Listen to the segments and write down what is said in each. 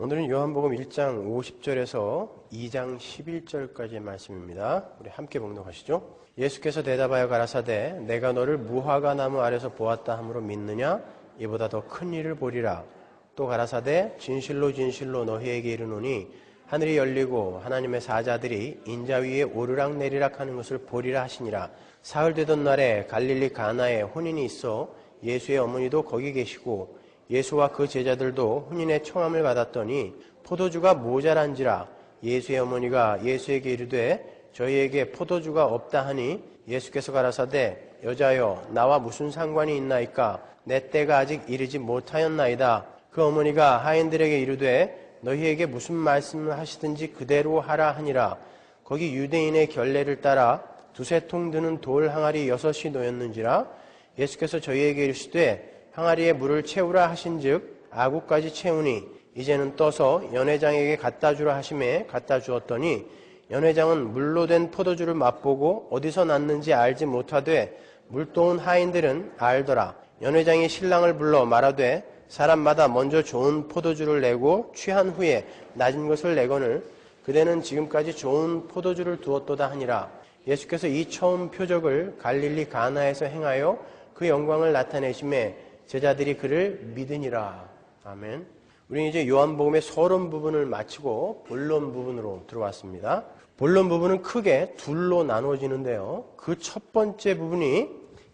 오늘은 요한복음 1장 50절에서 2장 11절까지의 말씀입니다. 우리 함께 봉독하시죠. 예수께서 대답하여 가라사대 내가 너를 무화과 나무 아래서 보았다 함으로 믿느냐? 이보다 더 큰 일을 보리라. 또 가라사대 진실로 진실로 너희에게 이르노니 하늘이 열리고 하나님의 사자들이 인자 위에 오르락 내리락 하는 것을 보리라 하시니라. 사흘 되던 날에 갈릴리 가나에 혼인이 있어 예수의 어머니도 거기 계시고 예수와 그 제자들도 혼인의 청함을 받았더니 포도주가 모자란지라. 예수의 어머니가 예수에게 이르되 저희에게 포도주가 없다 하니 예수께서 가라사대 여자여 나와 무슨 상관이 있나이까? 내 때가 아직 이르지 못하였나이다. 그 어머니가 하인들에게 이르되 너희에게 무슨 말씀을 하시든지 그대로 하라 하니라. 거기 유대인의 결례를 따라 두세 통 드는 돌 항아리 6이 놓였는지라. 예수께서 저희에게 이르시되 항아리에 물을 채우라 하신즉 아구까지 채우니 이제는 떠서 연회장에게 갖다 주라 하심에 갖다 주었더니 연회장은 물로 된 포도주를 맛보고 어디서 났는지 알지 못하되 물도온 하인들은 알더라. 연회장이 신랑을 불러 말하되 사람마다 먼저 좋은 포도주를 내고 취한 후에 낮은 것을 내거늘 그대는 지금까지 좋은 포도주를 두었도다 하니라. 예수께서 이 처음 표적을 갈릴리 가나에서 행하여 그 영광을 나타내심에 제자들이 그를 믿으니라. 아멘. 우리는 이제 요한복음의 서론 부분을 마치고 본론 부분으로 들어왔습니다. 본론 부분은 크게 둘로 나눠지는데요. 그 첫 번째 부분이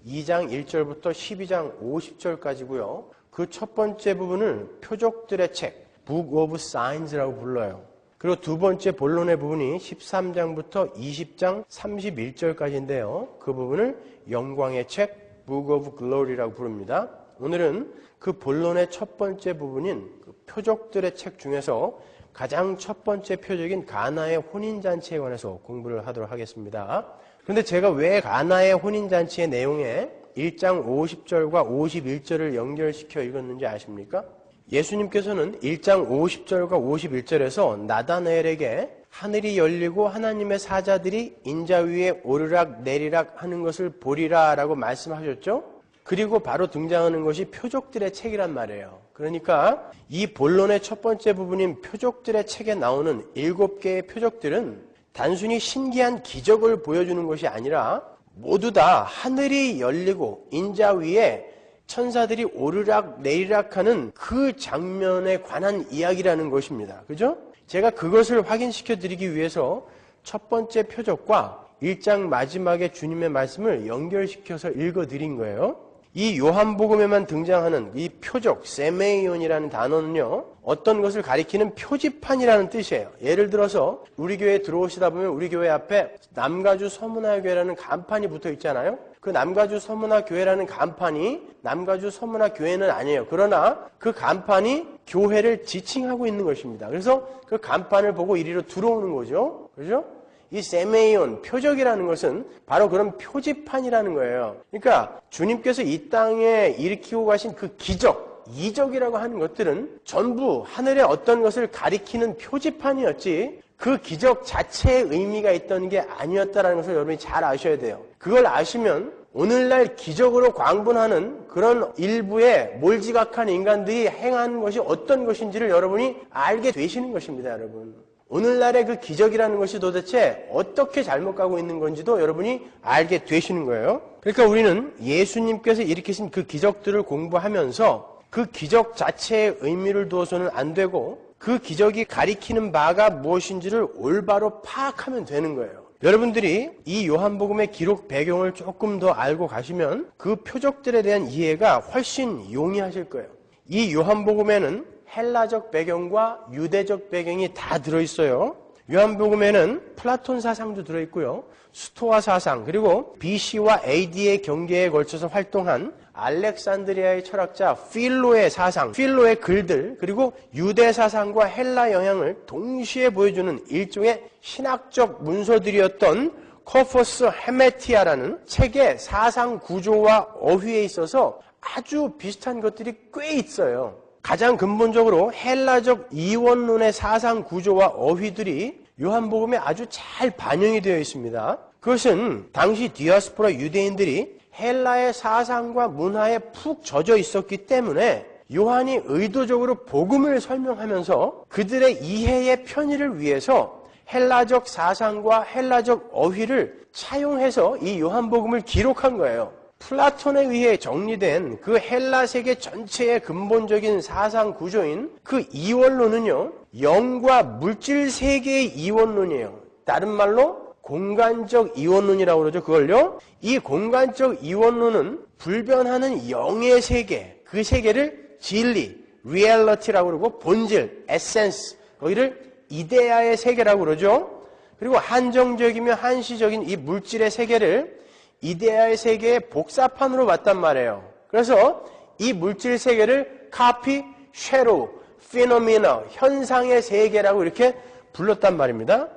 2장 1절부터 12장 50절까지고요. 그 첫 번째 부분을 표적들의 책, Book of Signs라고 불러요. 그리고 두 번째 본론의 부분이 13장부터 20장 31절까지인데요. 그 부분을 영광의 책, Book of Glory라고 부릅니다. 오늘은 그 본론의 첫 번째 부분인 그 표적들의 책 중에서 가장 첫 번째 표적인 가나의 혼인잔치에 관해서 공부를 하도록 하겠습니다. 그런데 제가 왜 가나의 혼인잔치의 내용에 1장 50절과 51절을 연결시켜 읽었는지 아십니까? 예수님께서는 1장 50절과 51절에서 나다나엘에게 하늘이 열리고 하나님의 사자들이 인자 위에 오르락 내리락 하는 것을 보리라 라고 말씀하셨죠? 그리고 바로 등장하는 것이 표적들의 책이란 말이에요. 그러니까 이 본론의 첫 번째 부분인 표적들의 책에 나오는 7개의 표적들은 단순히 신기한 기적을 보여주는 것이 아니라 모두 다 하늘이 열리고 인자 위에 천사들이 오르락 내리락 하는 그 장면에 관한 이야기라는 것입니다. 그죠? 제가 그것을 확인시켜 드리기 위해서 첫 번째 표적과 1장 마지막에 주님의 말씀을 연결시켜서 읽어 드린 거예요. 이 요한복음에만 등장하는 이 표적, 세메이온이라는 단어는요, 어떤 것을 가리키는 표지판이라는 뜻이에요. 예를 들어서 우리 교회에 들어오시다 보면 우리 교회 앞에 남가주 서문화교회라는 간판이 붙어 있잖아요. 그 남가주 서문화교회라는 간판이 남가주 서문화교회는 아니에요. 그러나 그 간판이 교회를 지칭하고 있는 것입니다. 그래서 그 간판을 보고 이리로 들어오는 거죠. 그죠? 이 세메이온, 표적이라는 것은 바로 그런 표지판이라는 거예요. 그러니까 주님께서 이 땅에 일으키고 가신 그 기적, 이적이라고 하는 것들은 전부 하늘의 어떤 것을 가리키는 표지판이었지 그 기적 자체의 의미가 있던 게 아니었다는 것을 여러분이 잘 아셔야 돼요. 그걸 아시면 오늘날 기적으로 광분하는 그런 일부의 몰지각한 인간들이 행하는 것이 어떤 것인지를 여러분이 알게 되시는 것입니다, 여러분. 오늘날의 그 기적이라는 것이 도대체 어떻게 잘못 가고 있는 건지도 여러분이 알게 되시는 거예요. 그러니까 우리는 예수님께서 일으키신 그 기적들을 공부하면서 그 기적 자체의 의미를 두어서는 안 되고 그 기적이 가리키는 바가 무엇인지를 올바로 파악하면 되는 거예요. 여러분들이 이 요한복음의 기록 배경을 조금 더 알고 가시면 그 표적들에 대한 이해가 훨씬 용이하실 거예요. 이 요한복음에는 헬라적 배경과 유대적 배경이 다 들어있어요. 요한복음에는 플라톤 사상도 들어있고요. 스토아 사상, 그리고 BC와 AD의 경계에 걸쳐서 활동한 알렉산드리아의 철학자 필로의 사상, 필로의 글들, 그리고 유대 사상과 헬라 영향을 동시에 보여주는 일종의 신학적 문서들이었던 코퍼스 헤메티아라는 책의 사상 구조와 어휘에 있어서 아주 비슷한 것들이 꽤 있어요. 가장 근본적으로 헬라적 이원론의 사상 구조와 어휘들이 요한복음에 아주 잘 반영이 되어 있습니다. 그것은 당시 디아스포라 유대인들이 헬라의 사상과 문화에 푹 젖어 있었기 때문에 요한이 의도적으로 복음을 설명하면서 그들의 이해의 편의를 위해서 헬라적 사상과 헬라적 어휘를 차용해서 이 요한복음을 기록한 거예요. 플라톤에 의해 정리된 그 헬라 세계 전체의 근본적인 사상 구조인 그 이원론은요, 영과 물질 세계의 이원론이에요. 다른 말로 공간적 이원론이라고 그러죠. 그걸요. 이 공간적 이원론은 불변하는 영의 세계, 그 세계를 진리, 리얼리티라고 그러고 본질, 에센스, 거기를 이데아의 세계라고 그러죠. 그리고 한정적이며 한시적인 이 물질의 세계를 이데아의 세계의 복사판으로 봤단 말이에요. 그래서 이 물질 세계를 카피, 쉐로, 피노미너, 현상의 세계라고 이렇게 불렀단 말입니다.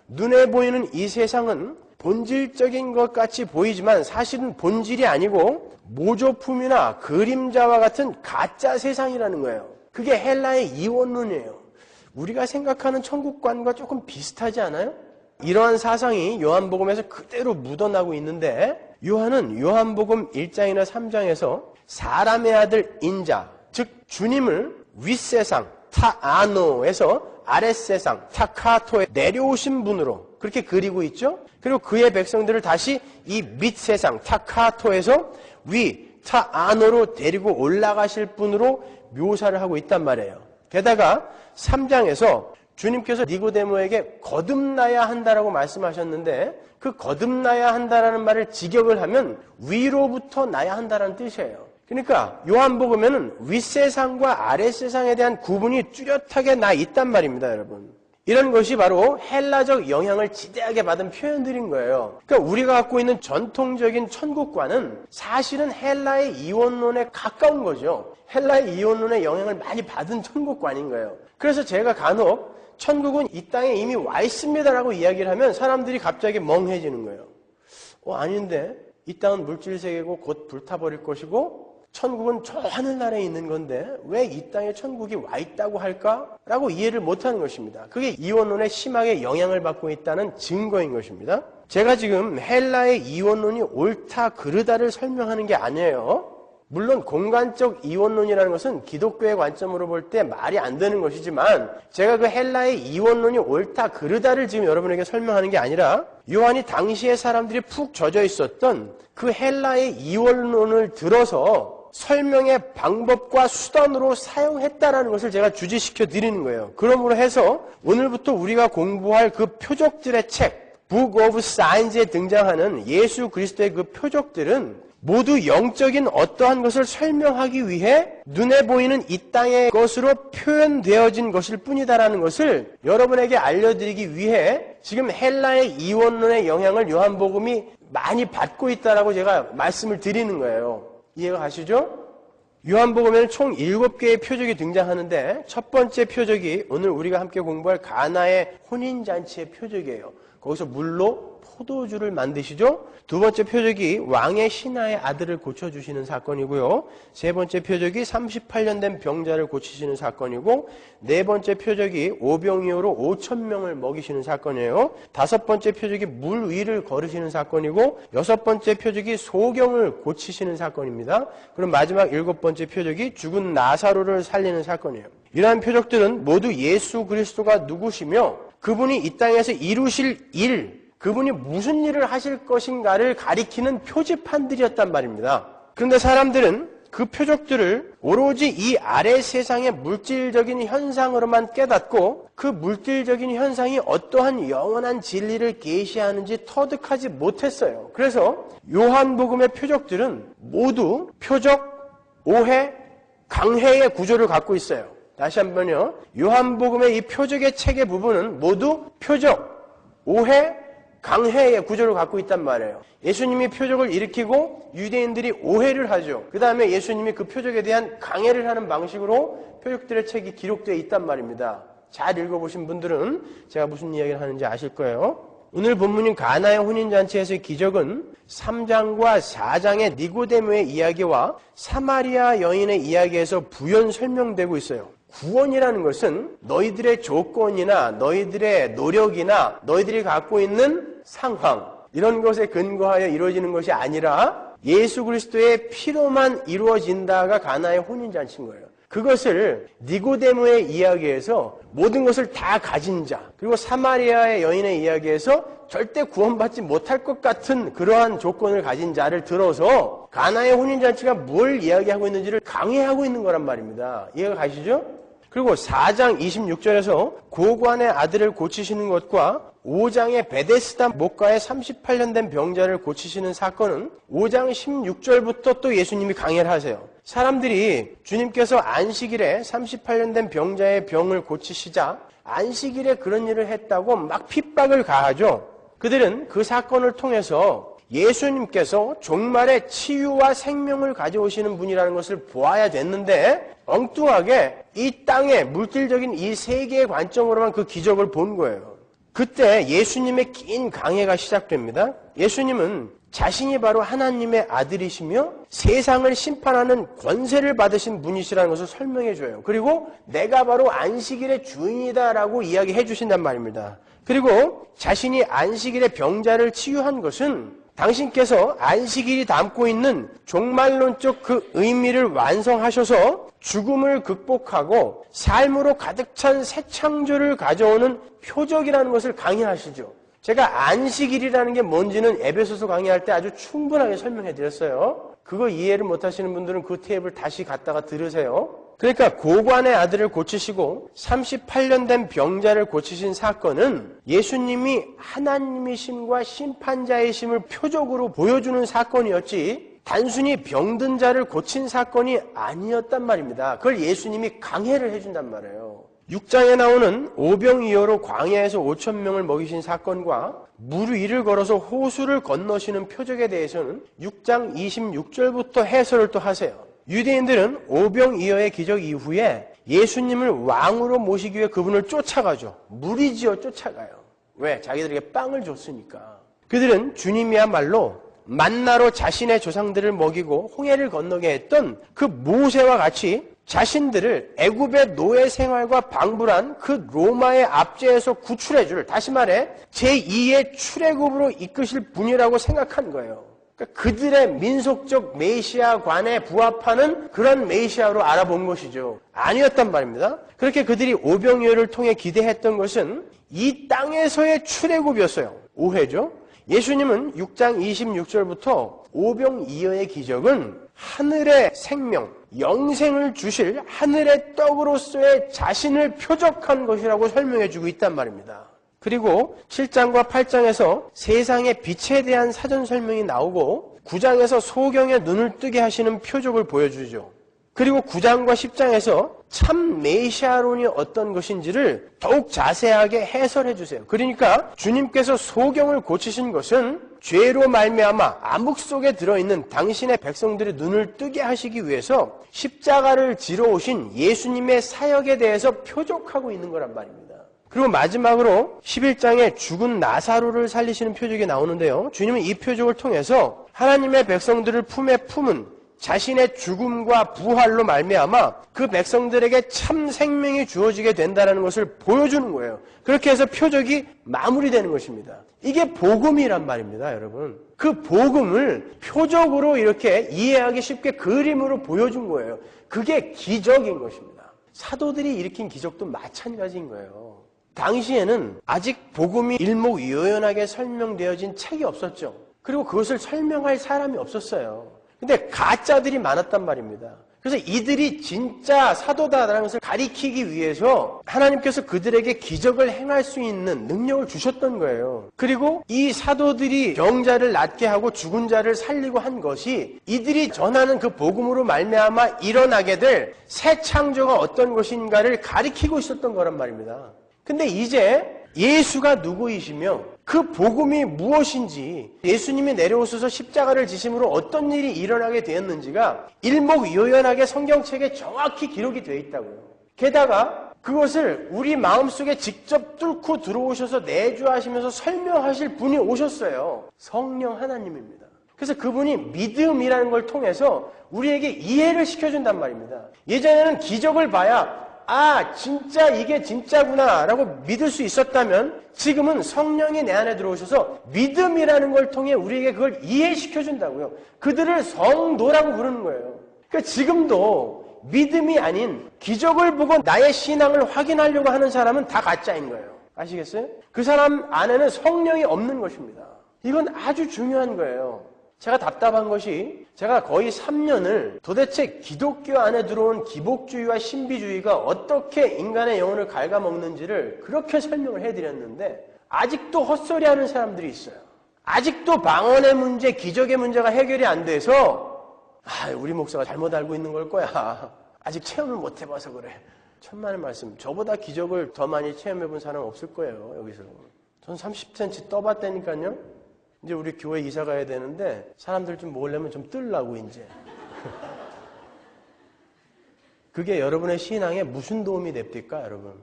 눈에 보이는 이 세상은 본질적인 것 같이 보이지만 사실은 본질이 아니고 모조품이나 그림자와 같은 가짜 세상이라는 거예요. 그게 헬라의 이원론이에요. 우리가 생각하는 천국관과 조금 비슷하지 않아요? 이러한 사상이 요한복음에서 그대로 묻어나고 있는데 요한은 요한복음 1장이나 3장에서 사람의 아들 인자, 즉 주님을 윗세상 타아노에서 아랫세상 타카토에 내려오신 분으로 그렇게 그리고 있죠. 그리고 그의 백성들을 다시 이 밑세상 타카토에서 위 타아노로 데리고 올라가실 분으로 묘사를 하고 있단 말이에요. 게다가 3장에서 주님께서 니고데모에게 거듭나야 한다라고 말씀하셨는데 그 거듭나야 한다라는 말을 직역을 하면 위로부터 나야 한다라는 뜻이에요. 그러니까 요한복음에는 윗세상과 아랫세상에 대한 구분이 뚜렷하게 나 있단 말입니다, 여러분. 이런 것이 바로 헬라적 영향을 지대하게 받은 표현들인 거예요. 그러니까 우리가 갖고 있는 전통적인 천국관은 사실은 헬라의 이원론에 가까운 거죠. 헬라의 이원론의 영향을 많이 받은 천국관인 거예요. 그래서 제가 간혹 천국은 이 땅에 이미 와 있습니다라고 이야기를 하면 사람들이 갑자기 멍해지는 거예요. 아닌데 이 땅은 물질세계고 곧 불타버릴 것이고 천국은 저 하늘나라에 있는 건데 왜 이 땅에 천국이 와 있다고 할까? 라고 이해를 못하는 것입니다. 그게 이원론에 심하게 영향을 받고 있다는 증거인 것입니다. 제가 지금 헬라의 이원론이 옳다 그르다를 설명하는 게 아니에요. 물론 공간적 이원론이라는 것은 기독교의 관점으로 볼 때 말이 안 되는 것이지만 제가 그 헬라의 이원론이 옳다 그르다를 지금 여러분에게 설명하는 게 아니라 요한이 당시의 사람들이 푹 젖어 있었던 그 헬라의 이원론을 들어서 설명의 방법과 수단으로 사용했다라는 것을 제가 주지시켜 드리는 거예요. 그러므로 해서 오늘부터 우리가 공부할 그 표적들의 책 Book of Signs에 등장하는 예수 그리스도의 그 표적들은 모두 영적인 어떠한 것을 설명하기 위해 눈에 보이는 이 땅의 것으로 표현되어진 것일 뿐이다라는 것을 여러분에게 알려드리기 위해 지금 헬라의 이원론의 영향을 요한복음이 많이 받고 있다라고 제가 말씀을 드리는 거예요. 이해가 가시죠? 요한복음에는 총 7개의 표적이 등장하는데 첫 번째 표적이 오늘 우리가 함께 공부할 가나의 혼인잔치의 표적이에요. 거기서 물로 포도주를 만드시죠. 두 번째 표적이 왕의 신하의 아들을 고쳐주시는 사건이고요. 세 번째 표적이 38년 된 병자를 고치시는 사건이고 네 번째 표적이 오병이어로 5,000명을 먹이시는 사건이에요. 다섯 번째 표적이 물 위를 걸으시는 사건이고 여섯 번째 표적이 소경을 고치시는 사건입니다. 그럼 마지막 일곱 번째 표적이 죽은 나사로를 살리는 사건이에요. 이러한 표적들은 모두 예수 그리스도가 누구시며 그분이 이 땅에서 이루실 일, 그분이 무슨 일을 하실 것인가를 가리키는 표지판들이었단 말입니다. 그런데 사람들은 그 표적들을 오로지 이 아래 세상의 물질적인 현상으로만 깨닫고 그 물질적인 현상이 어떠한 영원한 진리를 계시하는지 터득하지 못했어요. 그래서 요한복음의 표적들은 모두 표적, 오해, 강해의 구조를 갖고 있어요. 다시 한번요. 요한복음의 이 표적의 책의 부분은 모두 표적, 오해, 강해의 구조를 갖고 있단 말이에요. 예수님이 표적을 일으키고 유대인들이 오해를 하죠. 그 다음에 예수님이 그 표적에 대한 강해를 하는 방식으로 표적들의 책이 기록되어 있단 말입니다. 잘 읽어보신 분들은 제가 무슨 이야기를 하는지 아실 거예요. 오늘 본문인 가나의 혼인잔치에서의 기적은 3장과 4장의 니고데모의 이야기와 사마리아 여인의 이야기에서 부연 설명되고 있어요. 구원이라는 것은 너희들의 조건이나 너희들의 노력이나 너희들이 갖고 있는 상황 이런 것에 근거하여 이루어지는 것이 아니라 예수 그리스도의 피로만 이루어진다가 가나의 혼인잔치인 거예요. 그것을 니고데모의 이야기에서 모든 것을 다 가진 자, 그리고 사마리아의 여인의 이야기에서 절대 구원받지 못할 것 같은 그러한 조건을 가진 자를 들어서 가나의 혼인잔치가 뭘 이야기하고 있는지를 강해하고 있는 거란 말입니다. 이해가 가시죠? 그리고 4장 26절에서 고관의 아들을 고치시는 것과 5장의 베데스다 목가의 38년 된 병자를 고치시는 사건은 5장 16절부터 또 예수님이 강해를 하세요. 사람들이 주님께서 안식일에 38년 된 병자의 병을 고치시자 안식일에 그런 일을 했다고 막 핍박을 가하죠. 그들은 그 사건을 통해서 예수님께서 종말에 치유와 생명을 가져오시는 분이라는 것을 보아야 됐는데 엉뚱하게 이 땅의 물질적인 이 세계의 관점으로만 그 기적을 본 거예요. 그때 예수님의 긴 강해가 시작됩니다. 예수님은 자신이 바로 하나님의 아들이시며 세상을 심판하는 권세를 받으신 분이시라는 것을 설명해 줘요. 그리고 내가 바로 안식일의 주인이다라고 이야기해 주신단 말입니다. 그리고 자신이 안식일의 병자를 치유한 것은 당신께서 안식일이 담고 있는 종말론적 그 의미를 완성하셔서 죽음을 극복하고 삶으로 가득 찬 새 창조를 가져오는 표적이라는 것을 강의하시죠. 제가 안식일이라는 게 뭔지는 에베소서 강의할 때 아주 충분하게 설명해 드렸어요. 그거 이해를 못하시는 분들은 그 테이프를 다시 갖다가 들으세요. 그러니까 고관의 아들을 고치시고 38년 된 병자를 고치신 사건은 예수님이 하나님이심과 심판자이심을 표적으로 보여주는 사건이었지 단순히 병든 자를 고친 사건이 아니었단 말입니다. 그걸 예수님이 강해를 해준단 말이에요. 6장에 나오는 오병이어로 광야에서 5,000명을 먹이신 사건과 물 위를 걸어서 호수를 건너시는 표적에 대해서는 6장 26절부터 해설을 또 하세요. 유대인들은 오병이어의 기적 이후에 예수님을 왕으로 모시기 위해 그분을 쫓아가죠. 무리지어 쫓아가요. 왜? 자기들에게 빵을 줬으니까. 그들은 주님이야말로 만나로 자신의 조상들을 먹이고 홍해를 건너게 했던 그 모세와 같이 자신들을 애굽의 노예 생활과 방불한 그 로마의 압제에서 구출해줄, 다시 말해 제2의 출애굽으로 이끄실 분이라고 생각한 거예요. 그러니까 그들의 민속적 메시아관에 부합하는 그런 메시아로 알아본 것이죠. 아니었단 말입니다. 그렇게 그들이 오병이어를 통해 기대했던 것은 이 땅에서의 출애굽이었어요. 오해죠. 예수님은 6장 26절부터 오병이어의 기적은 하늘의 생명, 영생을 주실 하늘의 떡으로서의 자신을 표적한 것이라고 설명해주고 있단 말입니다. 그리고 7장과 8장에서 세상의 빛에 대한 사전 설명이 나오고 9장에서 소경의 눈을 뜨게 하시는 표적을 보여주죠. 그리고 9장과 10장에서 참 메시아론이 어떤 것인지를 더욱 자세하게 해설해 주세요. 그러니까 주님께서 소경을 고치신 것은 죄로 말미암아 암흑 속에 들어있는 당신의 백성들의 눈을 뜨게 하시기 위해서 십자가를 지러 오신 예수님의 사역에 대해서 표적하고 있는 거란 말입니다. 그리고 마지막으로 11장에 죽은 나사로를 살리시는 표적이 나오는데요. 주님은 이 표적을 통해서 하나님의 백성들을 품에 품은 자신의 죽음과 부활로 말미암아 그 백성들에게 참 생명이 주어지게 된다는 것을 보여주는 거예요. 그렇게 해서 표적이 마무리되는 것입니다. 이게 복음이란 말입니다, 여러분. 그 복음을 표적으로 이렇게 이해하기 쉽게 그림으로 보여준 거예요. 그게 기적인 것입니다. 사도들이 일으킨 기적도 마찬가지인 거예요. 당시에는 아직 복음이 일목요연하게 설명되어진 책이 없었죠. 그리고 그것을 설명할 사람이 없었어요. 근데 가짜들이 많았단 말입니다. 그래서 이들이 진짜 사도다라는 것을 가리키기 위해서 하나님께서 그들에게 기적을 행할 수 있는 능력을 주셨던 거예요. 그리고 이 사도들이 병자를 낫게 하고 죽은 자를 살리고 한 것이 이들이 전하는 그 복음으로 말미암아 일어나게 될 새 창조가 어떤 것인가를 가리키고 있었던 거란 말입니다. 근데 이제 예수가 누구이시며 그 복음이 무엇인지 예수님이 내려오셔서 십자가를 지심으로 어떤 일이 일어나게 되었는지가 일목요연하게 성경책에 정확히 기록이 되어 있다고요. 게다가 그것을 우리 마음속에 직접 뚫고 들어오셔서 내주하시면서 설명하실 분이 오셨어요. 성령 하나님입니다. 그래서 그분이 믿음이라는 걸 통해서 우리에게 이해를 시켜준단 말입니다. 예전에는 기적을 봐야 진짜 이게 진짜구나 라고 믿을 수 있었다면 지금은 성령이 내 안에 들어오셔서 믿음이라는 걸 통해 우리에게 그걸 이해시켜준다고요. 그들을 성도라고 부르는 거예요. 그러니까 지금도 믿음이 아닌 기적을 보고 나의 신앙을 확인하려고 하는 사람은 다 가짜인 거예요. 아시겠어요? 그 사람 안에는 성령이 없는 것입니다. 이건 아주 중요한 거예요. 제가 답답한 것이 제가 거의 3년을 도대체 기독교 안에 들어온 기복주의와 신비주의가 어떻게 인간의 영혼을 갉아먹는지를 그렇게 설명을 해드렸는데 아직도 헛소리하는 사람들이 있어요. 아직도 방언의 문제, 기적의 문제가 해결이 안 돼서 우리 목사가 잘못 알고 있는 걸 거야. 아직 체험을 못 해봐서 그래. 천만의 말씀. 저보다 기적을 더 많이 체험해본 사람 없을 거예요. 여기서. 전 30cm 떠봤다니까요. 이제 우리 교회 이사 가야 되는데 사람들 좀 모으려면 좀 뜰라고 이제. 그게 여러분의 신앙에 무슨 도움이 됩니까, 여러분?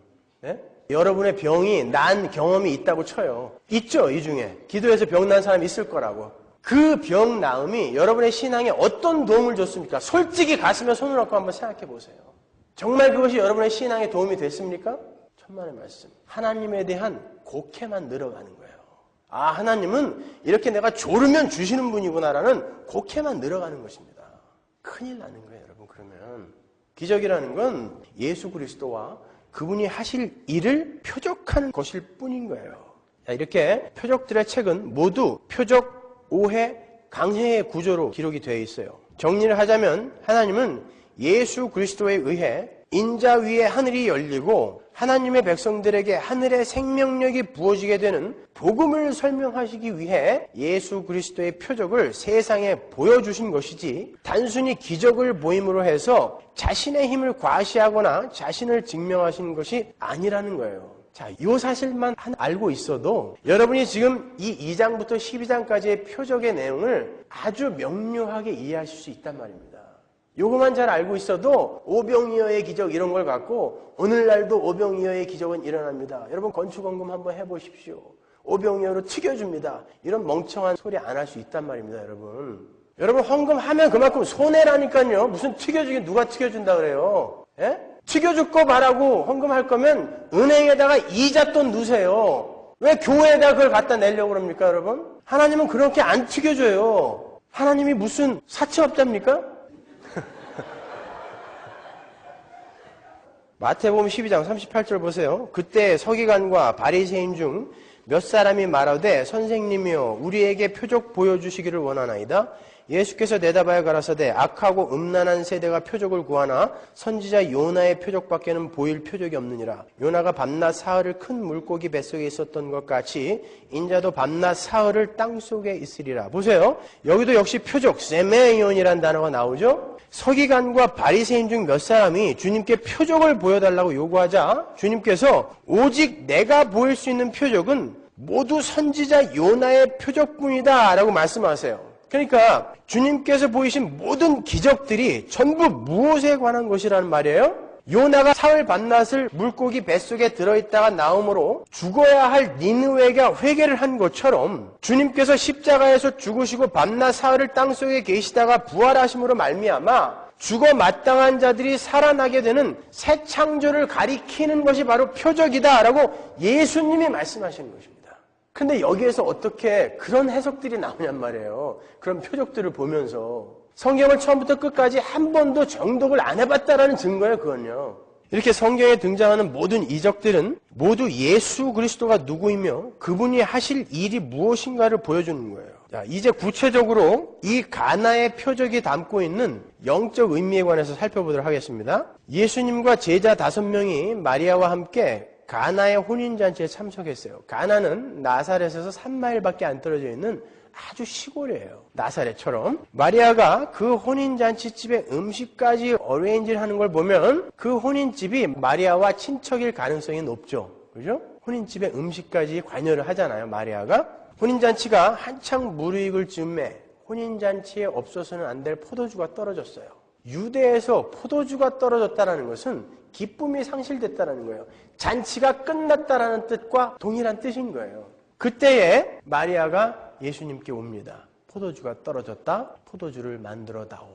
네? 여러분의 병이 난 경험이 있다고 쳐요. 있죠, 이 중에. 기도해서 병 난 사람이 있을 거라고. 그 병 나음이 여러분의 신앙에 어떤 도움을 줬습니까? 솔직히 가슴에 손을 얹고 한번 생각해 보세요. 정말 그것이 여러분의 신앙에 도움이 됐습니까? 천만의 말씀. 하나님에 대한 곡해만 늘어가는 거예요. 하나님은 이렇게 내가 조르면 주시는 분이구나라는 곡해만 늘어가는 것입니다. 큰일 나는 거예요, 여러분. 그러면 기적이라는 건 예수 그리스도와 그분이 하실 일을 표적하는 것일 뿐인 거예요. 이렇게 표적들의 책은 모두 표적, 오해, 강해의 구조로 기록이 되어 있어요. 정리를 하자면 하나님은 예수 그리스도에 의해 인자 위에 하늘이 열리고 하나님의 백성들에게 하늘의 생명력이 부어지게 되는 복음을 설명하시기 위해 예수 그리스도의 표적을 세상에 보여주신 것이지 단순히 기적을 보임으로 해서 자신의 힘을 과시하거나 자신을 증명하신 것이 아니라는 거예요. 자, 이 사실만 알고 있어도 여러분이 지금 이 2장부터 12장까지의 표적의 내용을 아주 명료하게 이해하실 수 있단 말입니다. 요것만 잘 알고 있어도 오병이어의 기적 이런 걸 갖고 오늘날도 오병이어의 기적은 일어납니다. 여러분 건축원금 한번 해보십시오. 오병이어로 튀겨줍니다. 이런 멍청한 소리 안 할 수 있단 말입니다. 여러분 헌금하면 그만큼 손해라니까요. 무슨 튀겨주긴 누가 튀겨준다 그래요. 예? 튀겨줄 거 말하고 헌금할 거면 은행에다가 이자 돈 넣으세요. 왜 교회에다 그걸 갖다 내려고 그럽니까, 여러분? 하나님은 그렇게 안 튀겨줘요. 하나님이 무슨 사채업자입니까? 마태복음 12장 38절 보세요. 그때 서기관과 바리새인 중 몇 사람이 말하되 선생님이여 우리에게 표적 보여주시기를 원하나이다. 예수께서 내다봐야 가라사대 악하고 음란한 세대가 표적을 구하나 선지자 요나의 표적밖에는 보일 표적이 없느니라. 요나가 밤낮 사흘을 큰 물고기 뱃속에 있었던 것 같이 인자도 밤낮 사흘을 땅속에 있으리라. 보세요. 여기도 역시 표적 세메이온이라는 단어가 나오죠. 서기관과 바리새인 중 몇 사람이 주님께 표적을 보여달라고 요구하자 주님께서 오직 내가 보일 수 있는 표적은 모두 선지자 요나의 표적뿐이다 라고 말씀하세요. 그러니까 주님께서 보이신 모든 기적들이 전부 무엇에 관한 것이라는 말이에요? 요나가 사흘 밤낮을 물고기 뱃속에 들어있다가 나오므로 죽어야 할 니느웨가 회개를 한 것처럼 주님께서 십자가에서 죽으시고 밤낮 사흘을 땅속에 계시다가 부활하심으로 말미암아 죽어 마땅한 자들이 살아나게 되는 새 창조를 가리키는 것이 바로 표적이다라고 예수님이 말씀하시는 것입니다. 근데 여기에서 어떻게 그런 해석들이 나오냔 말이에요. 그런 표적들을 보면서 성경을 처음부터 끝까지 한 번도 정독을 안 해봤다라는 증거예요, 그건요. 이렇게 성경에 등장하는 모든 이적들은 모두 예수 그리스도가 누구이며 그분이 하실 일이 무엇인가를 보여주는 거예요. 자, 이제 구체적으로 이 가나의 표적이 담고 있는 영적 의미에 관해서 살펴보도록 하겠습니다. 예수님과 제자 5명이 마리아와 함께 가나의 혼인잔치에 참석했어요. 가나는 나사렛에서 3마일밖에 안 떨어져 있는 아주 시골이에요. 나사렛처럼. 마리아가 그 혼인잔치집에 음식까지 어레인지를 하는 걸 보면 그 혼인집이 마리아와 친척일 가능성이 높죠. 그죠? 혼인집에 음식까지 관여를 하잖아요, 마리아가. 혼인잔치가 한창 무르익을 즈음에 혼인잔치에 없어서는 안 될 포도주가 떨어졌어요. 유대에서 포도주가 떨어졌다는 것은 기쁨이 상실됐다는 거예요. 잔치가 끝났다라는 뜻과 동일한 뜻인 거예요. 그때에 마리아가 예수님께 옵니다. 포도주가 떨어졌다. 포도주를 만들어 다오.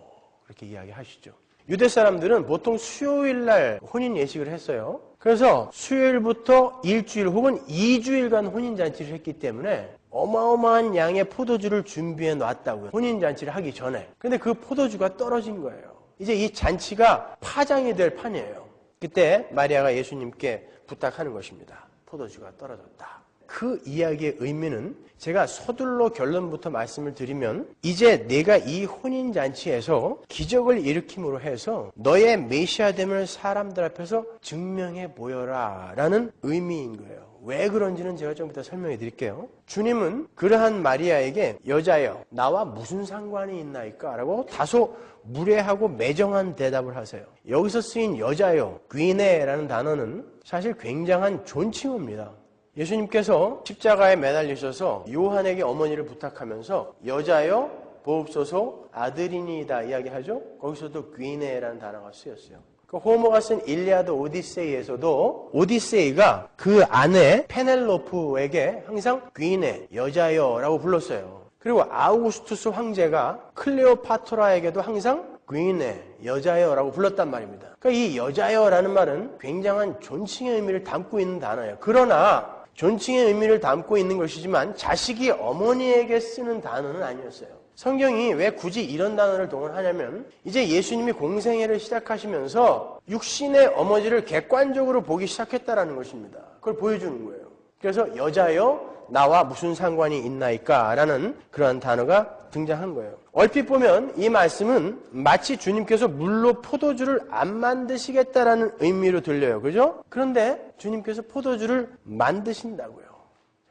그렇게 이야기하시죠. 유대 사람들은 보통 수요일 날 혼인 예식을 했어요. 그래서 수요일부터 일주일 혹은 2주일간 혼인잔치를 했기 때문에 어마어마한 양의 포도주를 준비해 놨다고요. 혼인잔치를 하기 전에. 근데 그 포도주가 떨어진 거예요. 이제 이 잔치가 파장이 될 판이에요. 그때 마리아가 예수님께 부탁하는 것입니다. 포도주가 떨어졌다. 그 이야기의 의미는 제가 서둘러 결론부터 말씀을 드리면 이제 내가 이 혼인잔치에서 기적을 일으킴으로 해서 너의 메시아됨을 사람들 앞에서 증명해 보여라 라는 의미인 거예요. 왜 그런지는 제가 좀 이따 설명해 드릴게요. 주님은 그러한 마리아에게 여자여 나와 무슨 상관이 있나이까? 라고 다소 무례하고 매정한 대답을 하세요. 여기서 쓰인 여자여, 귀네라는 단어는 사실 굉장한 존칭어입니다. 예수님께서 십자가에 매달리셔서 요한에게 어머니를 부탁하면서 여자여 보옵소서 아들이니이다 이야기하죠. 거기서도 귀네라는 단어가 쓰였어요. 그 호머가 쓴 일리아드 오디세이에서도 오디세이가 그 아내 페넬로프에게 항상 귀네 여자여라고 불렀어요. 그리고 아우구스투스 황제가 클레오파트라에게도 항상 귀네 여자여라고 불렀단 말입니다. 그러니까 이 여자여라는 말은 굉장한 존칭의 의미를 담고 있는 단어예요. 그러나 존칭의 의미를 담고 있는 것이지만 자식이 어머니에게 쓰는 단어는 아니었어요. 성경이 왜 굳이 이런 단어를 동원하냐면 이제 예수님이 공생애를 시작하시면서 육신의 어머니를 객관적으로 보기 시작했다라는 것입니다. 그걸 보여주는 거예요. 그래서 여자여 나와 무슨 상관이 있나이까 라는 그러한 단어가 등장한 거예요. 얼핏 보면 이 말씀은 마치 주님께서 물로 포도주를 안 만드시겠다라는 의미로 들려요. 그죠? 그런데 주님께서 포도주를 만드신다고요.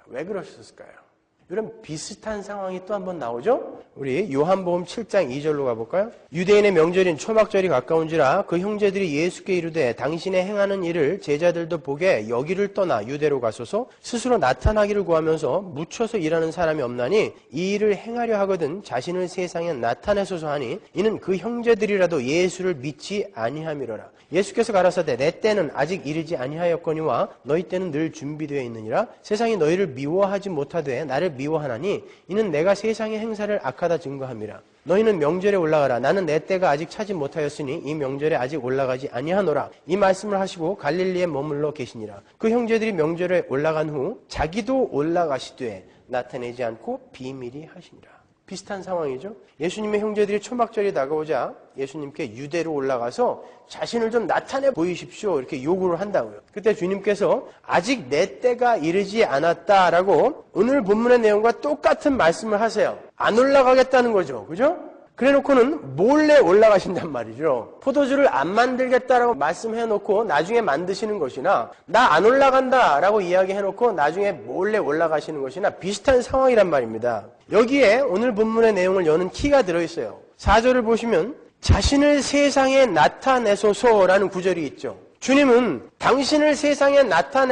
왜 그러셨을까요? 이런 비슷한 상황이 또 한 번 나오죠? 우리 요한복음 7장 2절로 가볼까요? 유대인의 명절인 초막절이 가까운지라 그 형제들이 예수께 이르되 당신의 행하는 일을 제자들도 보게 여기를 떠나 유대로 가소서 스스로 나타나기를 구하면서 묻혀서 일하는 사람이 없나니 이 일을 행하려 하거든 자신을 세상에 나타내소서 하니 이는 그 형제들이라도 예수를 믿지 아니함이로라. 예수께서 가라사대 내 때는 아직 이르지 아니하였거니와 너희 때는 늘 준비되어 있느니라. 세상이 너희를 미워하지 못하되 나를 미워하나니 이는 내가 세상의 행사를 악하다 증거함이라. 너희는 명절에 올라가라. 나는 내 때가 아직 차지 못하였으니 이 명절에 아직 올라가지 아니하노라. 이 말씀을 하시고 갈릴리에 머물러 계시니라. 그 형제들이 명절에 올라간 후 자기도 올라가시되 나타내지 않고 비밀히 하시니라. 비슷한 상황이죠. 예수님의 형제들이 초막절이 다가오자 예수님께 유대로 올라가서 자신을 좀 나타내 보이십시오 이렇게 요구를 한다고요. 그때 주님께서 아직 내 때가 이르지 않았다라고 오늘 본문의 내용과 똑같은 말씀을 하세요. 안 올라가겠다는 거죠. 그죠? 그래놓고는 몰래 올라가신단 말이죠. 포도주를 안 만들겠다라고 말씀해놓고 나중에 만드시는 것이나 나 안 올라간다라고 이야기해놓고 나중에 몰래 올라가시는 것이나 비슷한 상황이란 말입니다. 여기에 오늘 본문의 내용을 여는 키가 들어있어요. 4절을 보시면 자신을 세상에 나타내소서라는 구절이 있죠. 주님은 당신을 세상에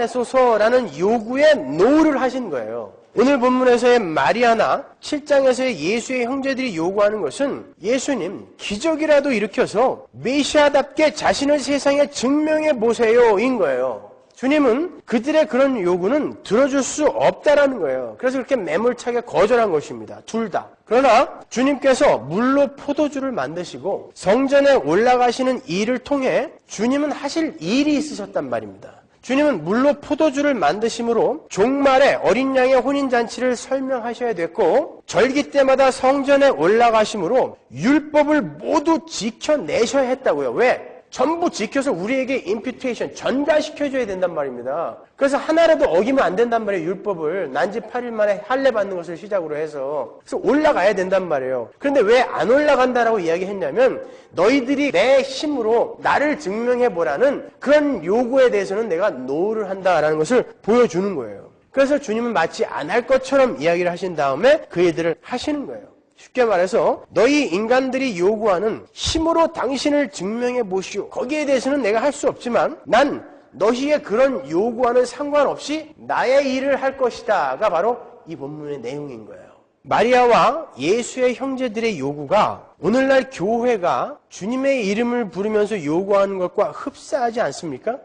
나타내소서라는 요구에 노를 하신 거예요. 오늘 본문에서의 마리아나 7장에서의 예수의 형제들이 요구하는 것은 예수님 기적이라도 일으켜서 메시아답게 자신을 세상에 증명해 보세요인 거예요. 주님은 그들의 그런 요구는 들어줄 수 없다라는 거예요. 그래서 그렇게 매몰차게 거절한 것입니다. 둘 다. 그러나 주님께서 물로 포도주를 만드시고 성전에 올라가시는 일을 통해 주님은 하실 일이 있으셨단 말입니다. 주님은 물로 포도주를 만드심으로 종말에 어린 양의 혼인잔치를 설명하셔야 됐고 절기 때마다 성전에 올라가심으로 율법을 모두 지켜내셔야 했다고요. 왜? 전부 지켜서 우리에게 임퓨테이션, 전가시켜줘야 된단 말입니다. 그래서 하나라도 어기면 안 된단 말이에요. 율법을. 난지 8일 만에 할례 받는 것을 시작으로 해서. 그래서 올라가야 된단 말이에요. 그런데 왜 안 올라간다라고 이야기했냐면 너희들이 내 힘으로 나를 증명해보라는 그런 요구에 대해서는 내가 노를 한다라는 것을 보여주는 거예요. 그래서 주님은 마치 안 할 것처럼 이야기를 하신 다음에 그 일들을 하시는 거예요. 쉽게 말해서 너희 인간들이 요구하는 힘으로 당신을 증명해 보시오. 거기에 대해서는 내가 할 수 없지만 난 너희의 그런 요구와는 상관없이 나의 일을 할 것이다가 바로 이 본문의 내용인 거예요. 마리아와 예수의 형제들의 요구가 오늘날 교회가 주님의 이름을 부르면서 요구하는 것과 흡사하지 않습니까?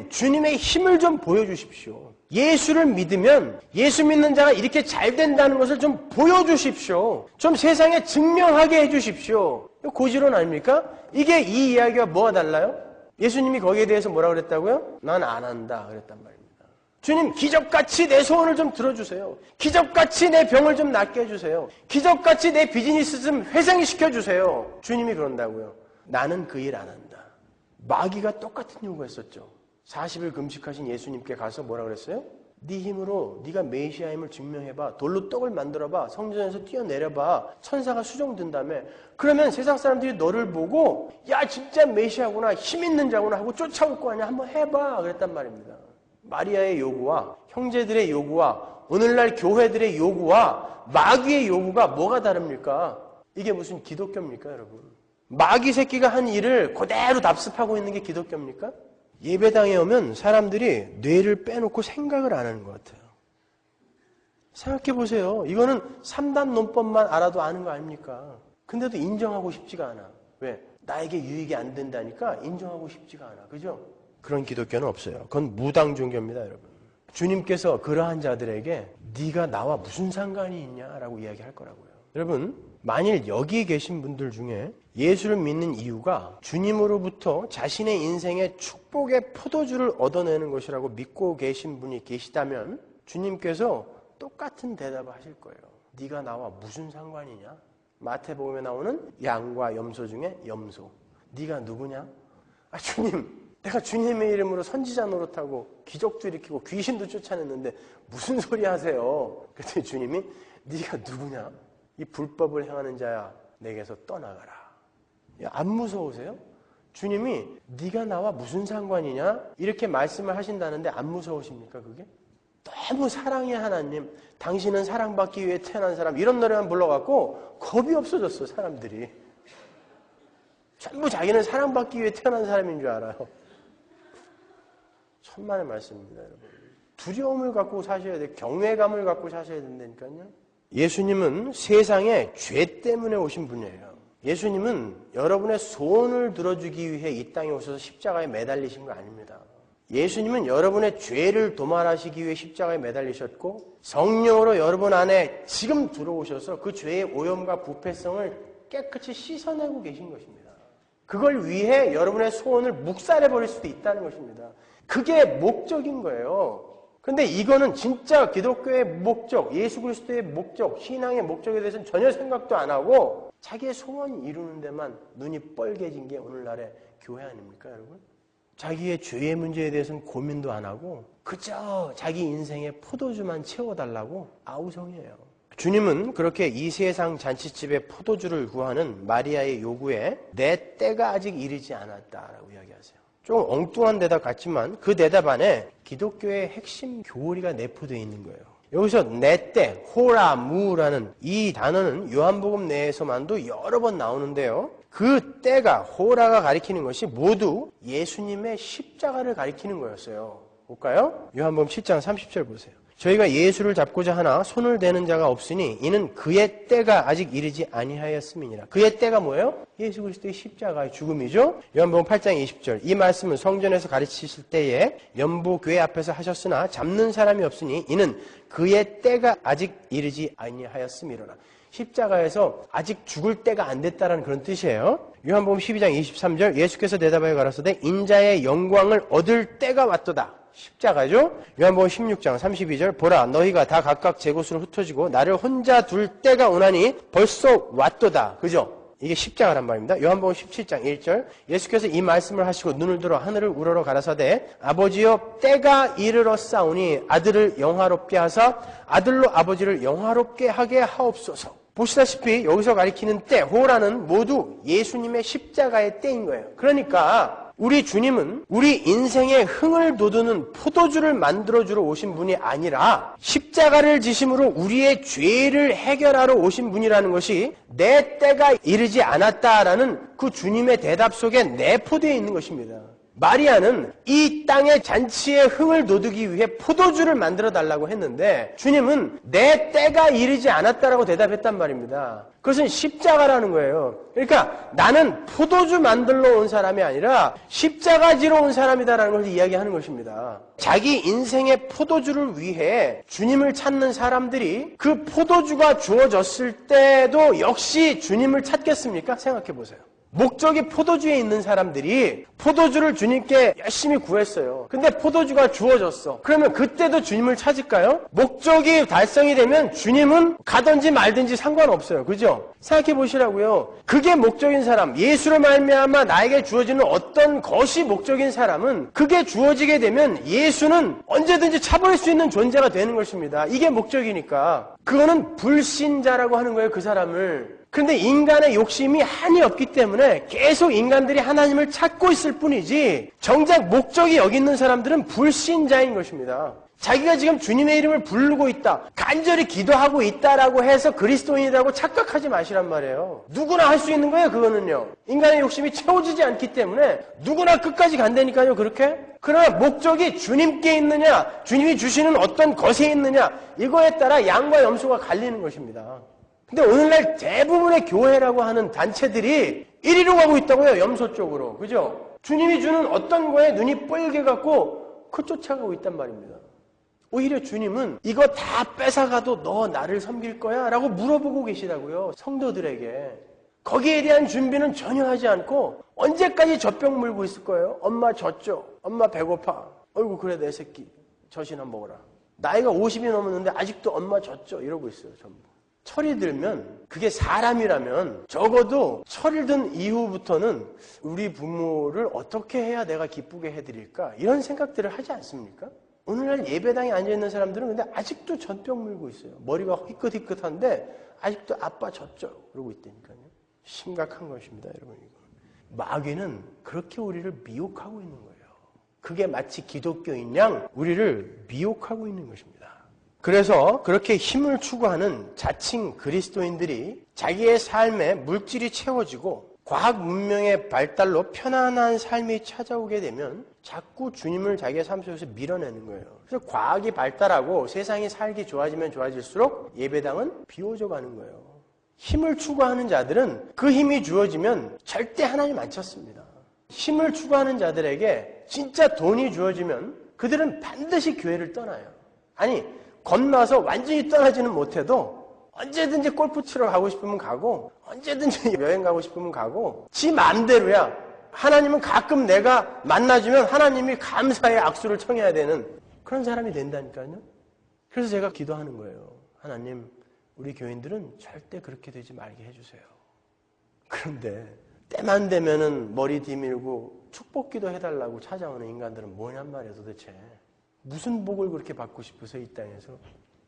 주님의 힘을 좀 보여주십시오. 예수를 믿으면 예수 믿는 자가 이렇게 잘 된다는 것을 좀 보여주십시오. 좀 세상에 증명하게 해주십시오. 이거 고지론 아닙니까? 이게 이 이야기와 뭐가 달라요? 예수님이 거기에 대해서 뭐라고 그랬다고요? 난 안 한다 그랬단 말입니다. 주님 기적같이 내 소원을 좀 들어주세요. 기적같이 내 병을 좀 낫게 해주세요. 기적같이 내 비즈니스 좀 회생시켜주세요. 주님이 그런다고요. 나는 그 일 안 한다. 마귀가 똑같은 요구했었죠. 40일 금식하신 예수님께 가서 뭐라 그랬어요? 네 힘으로 네가 메시아임을 증명해봐. 돌로 떡을 만들어봐. 성전에서 뛰어내려봐. 천사가 수종든다며. 그러면 세상 사람들이 너를 보고 야 진짜 메시아구나. 힘 있는 자구나 하고 쫓아올 거 아니야. 한번 해봐. 그랬단 말입니다. 마리아의 요구와 형제들의 요구와 오늘날 교회들의 요구와 마귀의 요구가 뭐가 다릅니까? 이게 무슨 기독교입니까 여러분? 마귀 새끼가 한 일을 그대로 답습하고 있는 게 기독교입니까? 예배당에 오면 사람들이 뇌를 빼놓고 생각을 안 하는 것 같아요. 생각해 보세요. 이거는 3단 논법만 알아도 아는 거 아닙니까? 근데도 인정하고 싶지가 않아. 왜? 나에게 유익이 안 된다니까 인정하고 싶지가 않아. 그죠? 그런 기독교는 없어요. 그건 무당 종교입니다, 여러분. 주님께서 그러한 자들에게 네가 나와 무슨 상관이 있냐라고 이야기할 거라고요. 여러분, 만일 여기 계신 분들 중에 예수를 믿는 이유가 주님으로부터 자신의 인생의 축복의 포도주를 얻어내는 것이라고 믿고 계신 분이 계시다면 주님께서 똑같은 대답을 하실 거예요. 네가 나와 무슨 상관이냐? 마태복음에 나오는 양과 염소 중에 염소. 네가 누구냐? 아 주님, 내가 주님의 이름으로 선지자 노릇하고 기적도 일으키고 귀신도 쫓아냈는데 무슨 소리 하세요? 그랬더니 주님이 네가 누구냐? 이 불법을 행하는 자야, 내게서 떠나가라. 안 무서우세요? 주님이 네가 나와 무슨 상관이냐? 이렇게 말씀을 하신다는데 안 무서우십니까 그게? 너무 사랑의 하나님, 당신은 사랑받기 위해 태어난 사람, 이런 노래만 불러갖고 겁이 없어졌어 사람들이. 전부 자기는 사랑받기 위해 태어난 사람인 줄 알아요. 천만의 말씀입니다 여러분. 두려움을 갖고 사셔야 돼요. 경외감을 갖고 사셔야 된다니까요. 예수님은 세상에 죄 때문에 오신 분이에요. 예수님은 여러분의 소원을 들어주기 위해 이 땅에 오셔서 십자가에 매달리신 거 아닙니다. 예수님은 여러분의 죄를 도말하시기 위해 십자가에 매달리셨고 성령으로 여러분 안에 지금 들어오셔서 그 죄의 오염과 부패성을 깨끗이 씻어내고 계신 것입니다. 그걸 위해 여러분의 소원을 묵살해버릴 수도 있다는 것입니다. 그게 목적인 거예요. 근데 이거는 진짜 기독교의 목적, 예수 그리스도의 목적, 신앙의 목적에 대해서는 전혀 생각도 안 하고 자기의 소원 이루는 데만 눈이 뻘개진 게 오늘날의 교회 아닙니까 여러분? 자기의 죄의 문제에 대해서는 고민도 안 하고 그저 자기 인생의 포도주만 채워달라고 아우성이에요. 주님은 그렇게 이 세상 잔치집에 포도주를 구하는 마리아의 요구에 내 때가 아직 이르지 않았다라고 이야기하세요. 좀 엉뚱한 대답 같지만 그 대답 안에 기독교의 핵심 교리가 내포되어 있는 거예요. 여기서 내 때, 호라무라는 이 단어는 요한복음 내에서만도 여러 번 나오는데요. 그 때가, 호라가 가리키는 것이 모두 예수님의 십자가를 가리키는 거였어요. 볼까요? 요한복음 7장 30절 보세요. 저희가 예수를 잡고자 하나 손을 대는 자가 없으니 이는 그의 때가 아직 이르지 아니하였음이니라. 그의 때가 뭐예요? 예수 그리스도의 십자가의 죽음이죠. 요한복음 8장 20절. 이 말씀은 성전에서 가르치실 때에 연보교회 앞에서 하셨으나 잡는 사람이 없으니 이는 그의 때가 아직 이르지 아니하였음이로라. 십자가에서 아직 죽을 때가 안 됐다라는 그런 뜻이에요. 요한복음 12장 23절. 예수께서 대답하여 가라사대 인자의 영광을 얻을 때가 왔도다. 십자가죠. 요한복음 16장 32절. 보라 너희가 다 각각 제 곳으로 흩어지고 나를 혼자 둘 때가 오나니 벌써 왔도다. 그죠? 이게 십자가란 말입니다. 요한복음 17장 1절. 예수께서 이 말씀을 하시고 눈을 들어 하늘을 우러러 가라사대 아버지여 때가 이르렀사오니 아들을 영화롭게 하사 아들로 아버지를 영화롭게 하게 하옵소서. 보시다시피 여기서 가리키는 때, 호라는 모두 예수님의 십자가의 때인 거예요. 그러니까 우리 주님은 우리 인생의 흥을 돋우는 포도주를 만들어주러 오신 분이 아니라 십자가를 지심으로 우리의 죄를 해결하러 오신 분이라는 것이 내 때가 이르지 않았다라는 그 주님의 대답 속에 내포되어 있는 것입니다. 마리아는 이 땅의 잔치의 흥을 돋우기 위해 포도주를 만들어 달라고 했는데 주님은 내 때가 이르지 않았다라고 대답했단 말입니다. 그것은 십자가라는 거예요. 그러니까 나는 포도주 만들러 온 사람이 아니라 십자가 지러 온 사람이다라는 걸 이야기하는 것입니다. 자기 인생의 포도주를 위해 주님을 찾는 사람들이 그 포도주가 주어졌을 때도 역시 주님을 찾겠습니까? 생각해 보세요. 목적이 포도주에 있는 사람들이 포도주를 주님께 열심히 구했어요. 근데 포도주가 주어졌어. 그러면 그때도 주님을 찾을까요? 목적이 달성이 되면 주님은 가든지 말든지 상관없어요. 그죠? 생각해 보시라고요. 그게 목적인 사람, 예수로 말미암아 나에게 주어지는 어떤 것이 목적인 사람은 그게 주어지게 되면 예수는 언제든지 차버릴 수 있는 존재가 되는 것입니다. 이게 목적이니까. 그거는 불신자라고 하는 거예요, 그 사람을. 그런데 인간의 욕심이 한이 없기 때문에 계속 인간들이 하나님을 찾고 있을 뿐이지 정작 목적이 여기 있는 사람들은 불신자인 것입니다. 자기가 지금 주님의 이름을 부르고 있다, 간절히 기도하고 있다라고 해서 그리스도인이라고 착각하지 마시란 말이에요. 누구나 할 수 있는 거예요, 그거는요. 인간의 욕심이 채워지지 않기 때문에 누구나 끝까지 간다니까요, 그렇게. 그러나 목적이 주님께 있느냐, 주님이 주시는 어떤 것에 있느냐, 이거에 따라 양과 염소가 갈리는 것입니다. 근데 오늘날 대부분의 교회라고 하는 단체들이 이리로 가고 있다고요, 염소 쪽으로. 그죠? 주님이 주는 어떤 거에 눈이 뻘개갖고 그 쫓아가고 있단 말입니다. 오히려 주님은 이거 다 뺏어가도 너 나를 섬길 거야? 라고 물어보고 계시다고요, 성도들에게. 거기에 대한 준비는 전혀 하지 않고 언제까지 젖병 물고 있을 거예요? 엄마 젖죠? 엄마 배고파. 어이구 그래 내 새끼 젖이나 먹어라. 나이가 50이 넘었는데 아직도 엄마 젖죠? 이러고 있어요, 전부. 철이 들면, 그게 사람이라면 적어도 철이 든 이후부터는 우리 부모를 어떻게 해야 내가 기쁘게 해드릴까? 이런 생각들을 하지 않습니까? 오늘날 예배당에 앉아있는 사람들은 근데 아직도 젖병 물고 있어요. 머리가 희끗희끗한데 아직도 아빠 젖죠? 그러고 있다니까요. 심각한 것입니다, 여러분. 이거. 마귀는 그렇게 우리를 미혹하고 있는 거예요. 그게 마치 기독교인 양 우리를 미혹하고 있는 것입니다. 그래서 그렇게 힘을 추구하는 자칭 그리스도인들이 자기의 삶에 물질이 채워지고 과학 문명의 발달로 편안한 삶이 찾아오게 되면 자꾸 주님을 자기의 삶 속에서 밀어내는 거예요. 그래서 과학이 발달하고 세상이 살기 좋아지면 좋아질수록 예배당은 비워져가는 거예요. 힘을 추구하는 자들은 그 힘이 주어지면 절대 하나님 안 찾습니다. 힘을 추구하는 자들에게 진짜 돈이 주어지면 그들은 반드시 교회를 떠나요. 아니, 건너서 완전히 떠나지는 못해도 언제든지 골프 치러 가고 싶으면 가고 언제든지 여행 가고 싶으면 가고 지 마음대로야. 하나님은 가끔 내가 만나주면 하나님이 감사의 악수를 청해야 되는 그런 사람이 된다니까요. 그래서 제가 기도하는 거예요. 하나님, 우리 교인들은 절대 그렇게 되지 말게 해주세요. 그런데 때만 되면은 머리 뒤밀고 축복기도 해달라고 찾아오는 인간들은 뭐냔 말이에요, 도대체. 무슨 복을 그렇게 받고 싶으세요, 이 땅에서?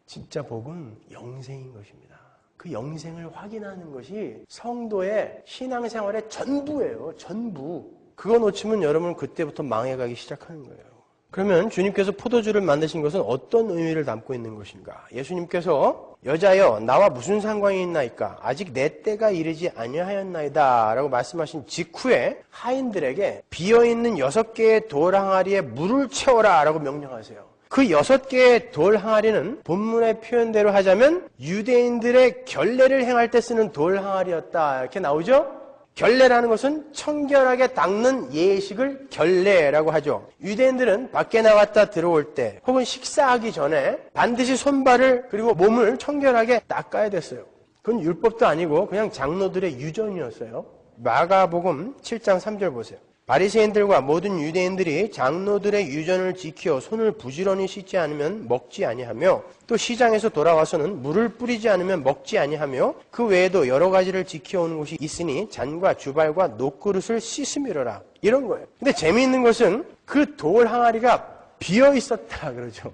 진짜 복은 영생인 것입니다. 그 영생을 확인하는 것이 성도의 신앙생활의 전부예요, 전부. 그거 놓치면 여러분은 그때부터 망해가기 시작하는 거예요. 그러면 주님께서 포도주를 만드신 것은 어떤 의미를 담고 있는 것인가? 예수님께서 여자여 나와 무슨 상관이 있나이까? 아직 내 때가 이르지 아니하였나이다 라고 말씀하신 직후에 하인들에게 비어있는 6개의 돌 항아리에 물을 채워라 라고 명령하세요. 그 6개의 돌 항아리는 본문의 표현대로 하자면 유대인들의 결례를 행할 때 쓰는 돌 항아리였다 이렇게 나오죠? 결례라는 것은 청결하게 닦는 예식을 결례라고 하죠. 유대인들은 밖에 나갔다 들어올 때 혹은 식사하기 전에 반드시 손발을 그리고 몸을 청결하게 닦아야 됐어요. 그건 율법도 아니고 그냥 장로들의 유전이었어요. 마가복음 7장 3절 보세요. 바리새인들과 모든 유대인들이 장로들의 유전을 지켜 손을 부지런히 씻지 않으면 먹지 아니하며 또 시장에서 돌아와서는 물을 뿌리지 않으면 먹지 아니하며 그 외에도 여러 가지를 지켜오는 곳이 있으니 잔과 주발과 녹그릇을 씻음이로라. 이런 거예요. 근데 재미있는 것은 그 돌 항아리가 비어 있었다 그러죠.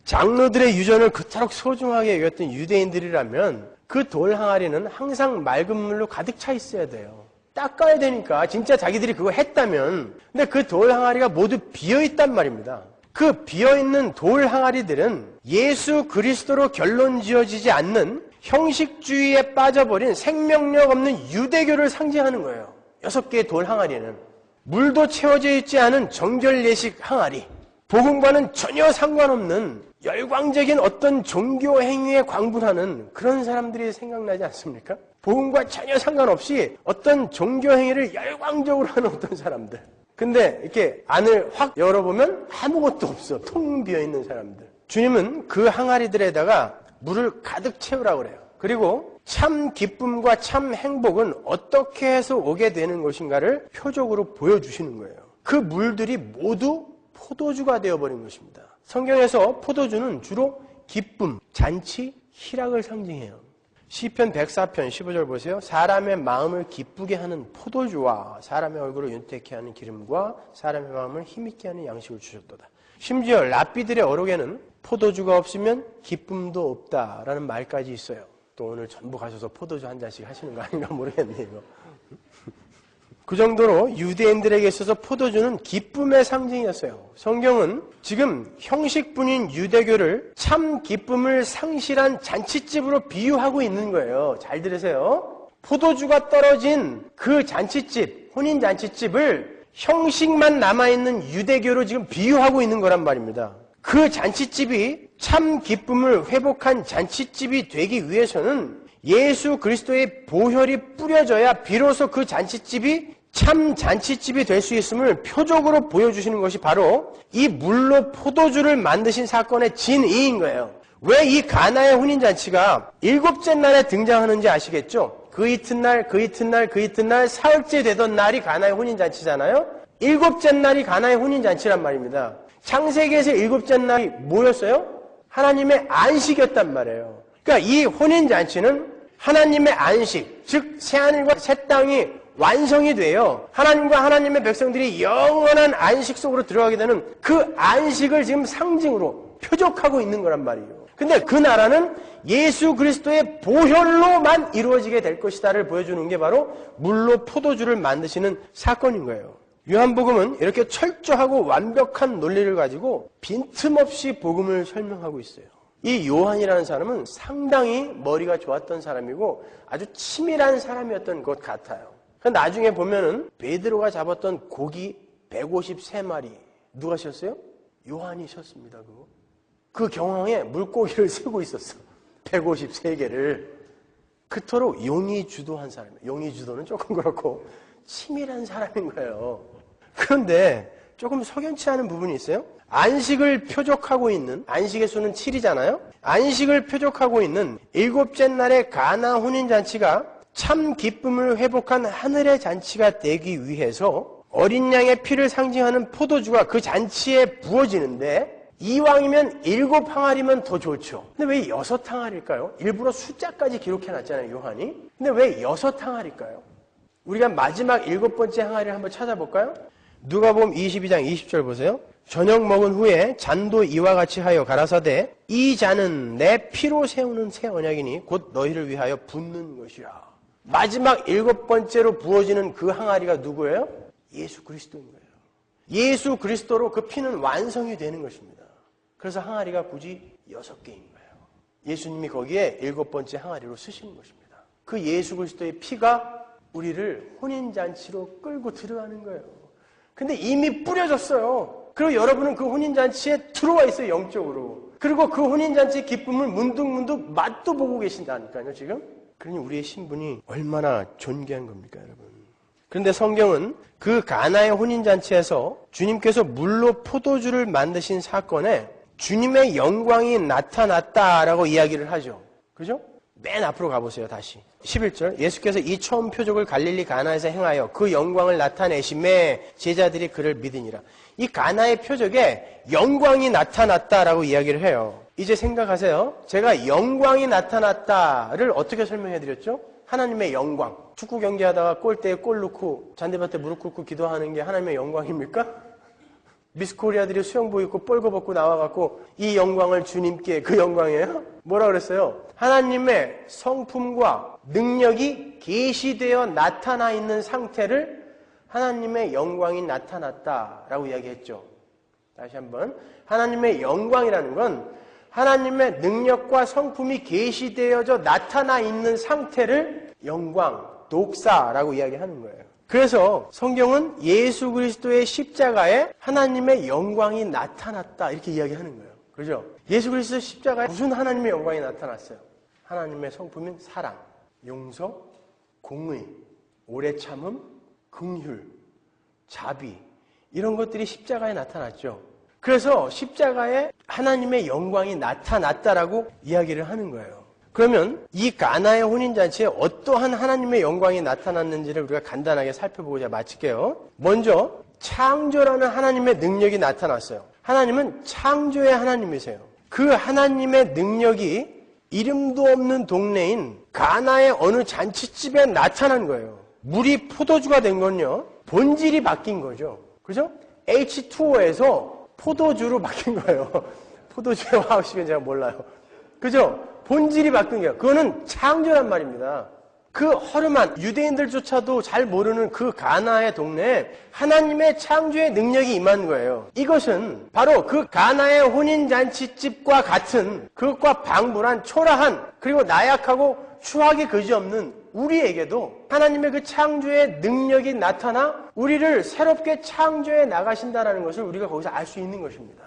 장로들의 유전을 그토록 소중하게 여겼던 유대인들이라면 그 돌 항아리는 항상 맑은 물로 가득 차 있어야 돼요. 닦아야 되니까 진짜 자기들이 그거 했다면. 근데 그 돌 항아리가 모두 비어있단 말입니다. 그 비어있는 돌 항아리들은 예수 그리스도로 결론 지어지지 않는 형식주의에 빠져버린 생명력 없는 유대교를 상징하는 거예요. 6개의 돌 항아리는. 물도 채워져 있지 않은 정결 예식 항아리. 복음과는 전혀 상관없는 열광적인 어떤 종교 행위에 광분하는 그런 사람들이 생각나지 않습니까? 복음과 전혀 상관없이 어떤 종교 행위를 열광적으로 하는 어떤 사람들. 근데 이렇게 안을 확 열어보면 아무것도 없어. 통 비어있는 사람들. 주님은 그 항아리들에다가 물을 가득 채우라고 그래요. 그리고 참 기쁨과 참 행복은 어떻게 해서 오게 되는 것인가를 표적으로 보여주시는 거예요. 그 물들이 모두 포도주가 되어버린 것입니다. 성경에서 포도주는 주로 기쁨, 잔치, 희락을 상징해요. 시편 104편 15절 보세요. 사람의 마음을 기쁘게 하는 포도주와 사람의 얼굴을 윤택케 하는 기름과 사람의 마음을 힘있게 하는 양식을 주셨도다. 심지어 랍비들의 어록에는 포도주가 없으면 기쁨도 없다라는 말까지 있어요. 또 오늘 전부 가셔서 포도주 한 잔씩 하시는 거 아닌가 모르겠네요. 그 정도로 유대인들에게 있어서 포도주는 기쁨의 상징이었어요. 성경은 지금 형식분인 유대교를 참 기쁨을 상실한 잔치집으로 비유하고 있는 거예요. 잘 들으세요. 포도주가 떨어진 그 잔치집, 혼인잔치집을 형식만 남아있는 유대교로 지금 비유하고 있는 거란 말입니다. 그 잔치집이 참 기쁨을 회복한 잔치집이 되기 위해서는 예수 그리스도의 보혈이 뿌려져야 비로소 그 잔치집이 참 잔치집이 될 수 있음을 표적으로 보여주시는 것이 바로 이 물로 포도주를 만드신 사건의 진이인 거예요. 왜 이 가나의 혼인잔치가 7째 날에 등장하는지 아시겠죠? 그 이튿날, 그 이튿날, 그 이튿날 사흘째 되던 날이 가나의 혼인잔치잖아요? 7째 날이 가나의 혼인잔치란 말입니다. 창세기에서 7째 날이 뭐였어요? 하나님의 안식이었단 말이에요. 그러니까 이 혼인잔치는 하나님의 안식, 즉 새하늘과 새 땅이 완성이 돼요. 하나님과 하나님의 백성들이 영원한 안식 속으로 들어가게 되는 그 안식을 지금 상징으로 표적하고 있는 거란 말이에요. 근데 그 나라는 예수 그리스도의 보혈로만 이루어지게 될 것이다를 보여주는 게 바로 물로 포도주를 만드시는 사건인 거예요. 요한복음은 이렇게 철저하고 완벽한 논리를 가지고 빈틈없이 복음을 설명하고 있어요. 이 요한이라는 사람은 상당히 머리가 좋았던 사람이고 아주 치밀한 사람이었던 것 같아요. 나중에 보면은 베드로가 잡았던 고기 153마리 누가 셨어요? 요한이 셨습니다. 그 경황에 물고기를 쓰고 있었어. 153개를. 그토록 용의 주도한 사람이에요. 용의 주도는 조금 그렇고 치밀한 사람인 거예요. 그런데 조금 석연치 않은 부분이 있어요. 안식을 표적하고 있는, 안식의 수는 7이잖아요. 안식을 표적하고 있는 7째 날의 가나 혼인잔치가 참 기쁨을 회복한 하늘의 잔치가 되기 위해서 어린 양의 피를 상징하는 포도주가 그 잔치에 부어지는데 이왕이면 7항아리면 더 좋죠. 근데 왜 6항아리일까요? 일부러 숫자까지 기록해놨잖아요, 요한이. 근데 왜 6항아리일까요? 우리가 마지막 7번째 항아리를 한번 찾아볼까요? 누가복음 22장 20절 보세요. 저녁 먹은 후에 잔도 이와 같이 하여 가라사대 이 잔은 내 피로 세우는 새 언약이니 곧 너희를 위하여 붓는 것이라. 마지막 7번째로 부어지는 그 항아리가 누구예요? 예수 그리스도인 거예요. 예수 그리스도로 그 피는 완성이 되는 것입니다. 그래서 항아리가 굳이 6개인 거예요. 예수님이 거기에 7번째 항아리로 쓰시는 것입니다. 그 예수 그리스도의 피가 우리를 혼인잔치로 끌고 들어가는 거예요. 근데 이미 뿌려졌어요. 그리고 여러분은 그 혼인잔치에 들어와 있어요, 영적으로. 그리고 그 혼인잔치의 기쁨을 문득문득 맛도 보고 계신다니까요, 지금. 그러니 우리의 신분이 얼마나 존귀한 겁니까, 여러분. 그런데 성경은 그 가나의 혼인잔치에서 주님께서 물로 포도주를 만드신 사건에 주님의 영광이 나타났다라고 이야기를 하죠. 그죠? 맨 앞으로 가보세요, 다시. 11절. 예수께서 이 처음 표적을 갈릴리 가나에서 행하여 그 영광을 나타내심에 제자들이 그를 믿으니라. 이 가나의 표적에 영광이 나타났다라고 이야기를 해요. 이제 생각하세요. 제가 영광이 나타났다를 어떻게 설명해 드렸죠? 하나님의 영광. 축구 경기하다가 골대에 골 넣고 잔디밭에 무릎 꿇고 기도하는 게 하나님의 영광입니까? 미스코리아들이 수영복 입고 뻘거 벗고 나와갖고 이 영광을 주님께, 그 영광이에요? 뭐라 그랬어요? 하나님의 성품과 능력이 계시되어 나타나 있는 상태를 하나님의 영광이 나타났다라고 이야기했죠. 다시 한번. 하나님의 영광이라는 건 하나님의 능력과 성품이 계시되어져 나타나 있는 상태를 영광, 독사라고 이야기하는 거예요. 그래서 성경은 예수 그리스도의 십자가에 하나님의 영광이 나타났다 이렇게 이야기하는 거예요. 그죠? 예수 그리스도의 십자가에 무슨 하나님의 영광이 나타났어요? 하나님의 성품인 사랑, 용서, 공의, 오래 참음, 긍휼, 자비 이런 것들이 십자가에 나타났죠. 그래서 십자가에 하나님의 영광이 나타났다라고 이야기를 하는 거예요. 그러면 이 가나의 혼인잔치에 어떠한 하나님의 영광이 나타났는지를 우리가 간단하게 살펴보고 제가 마칠게요. 먼저 창조라는 하나님의 능력이 나타났어요. 하나님은 창조의 하나님이세요. 그 하나님의 능력이 이름도 없는 동네인 가나의 어느 잔치집에 나타난 거예요. 물이 포도주가 된 건요, 본질이 바뀐 거죠. 그죠? H2O에서 포도주로 바뀐 거예요. 포도주의 화학식은 제가 몰라요. 그죠? 본질이 바뀐 거예요. 그거는 창조란 말입니다. 그 허름한 유대인들조차도 잘 모르는 그 가나의 동네에 하나님의 창조의 능력이 임한 거예요. 이것은 바로 그 가나의 혼인잔치집과 같은, 그것과 방불한 초라한, 그리고 나약하고 추하게 그지없는 우리에게도 하나님의 그 창조의 능력이 나타나 우리를 새롭게 창조해 나가신다는 것을 우리가 거기서 알 수 있는 것입니다.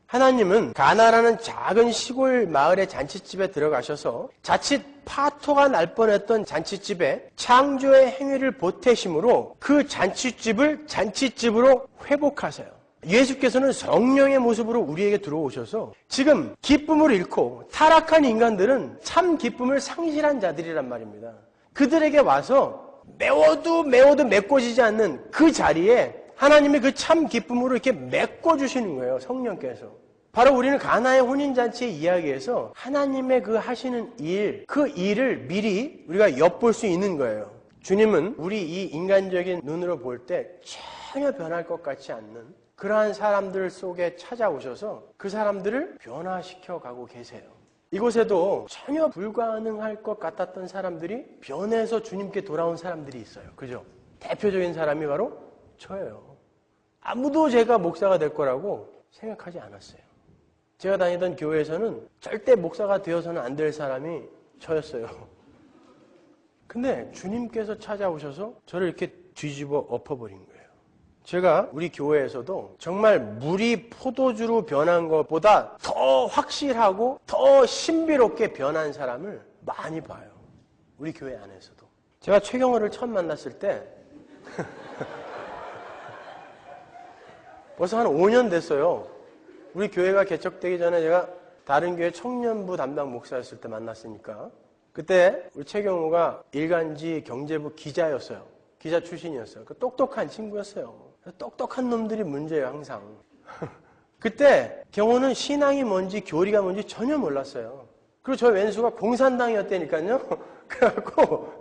하나님은 가나라는 작은 시골 마을의 잔치집에 들어가셔서 자칫 파토가 날 뻔했던 잔치집에 창조의 행위를 보태심으로 그 잔치집을 잔치집으로 회복하세요. 예수께서는 성령의 모습으로 우리에게 들어오셔서 지금 기쁨을 잃고 타락한 인간들은 참 기쁨을 상실한 자들이란 말입니다. 그들에게 와서 매워도 메꿔지지 않는 그 자리에 하나님이 그 참 기쁨으로 이렇게 메꿔주시는 거예요. 성령께서. 바로 우리는 가나의 혼인잔치의 이야기에서 하나님의 그 하시는 일, 그 일을 미리 우리가 엿볼 수 있는 거예요. 주님은 우리 이 인간적인 눈으로 볼 때 전혀 변할 것 같지 않는 그러한 사람들 속에 찾아오셔서 그 사람들을 변화시켜 가고 계세요. 이곳에도 전혀 불가능할 것 같았던 사람들이 변해서 주님께 돌아온 사람들이 있어요. 그죠? 대표적인 사람이 바로 저예요. 아무도 제가 목사가 될 거라고 생각하지 않았어요. 제가 다니던 교회에서는 절대 목사가 되어서는 안 될 사람이 저였어요. 근데 주님께서 찾아오셔서 저를 이렇게 뒤집어 엎어버린 거예요. 제가 우리 교회에서도 정말 물이 포도주로 변한 것보다 더 확실하고 더 신비롭게 변한 사람을 많이 봐요. 우리 교회 안에서도. 제가 최경호를 처음 만났을 때 벌써 한 5년 됐어요. 우리 교회가 개척되기 전에 제가 다른 교회 청년부 담당 목사였을 때 만났으니까 그때 우리 최경호가 일간지 경제부 기자였어요. 기자 출신이었어요. 그 똑똑한 친구였어요. 똑똑한 놈들이 문제예요, 항상. 그때 경호는 신앙이 뭔지 교리가 뭔지 전혀 몰랐어요. 그리고 저 왼수가 공산당이었다니까요. 그래갖고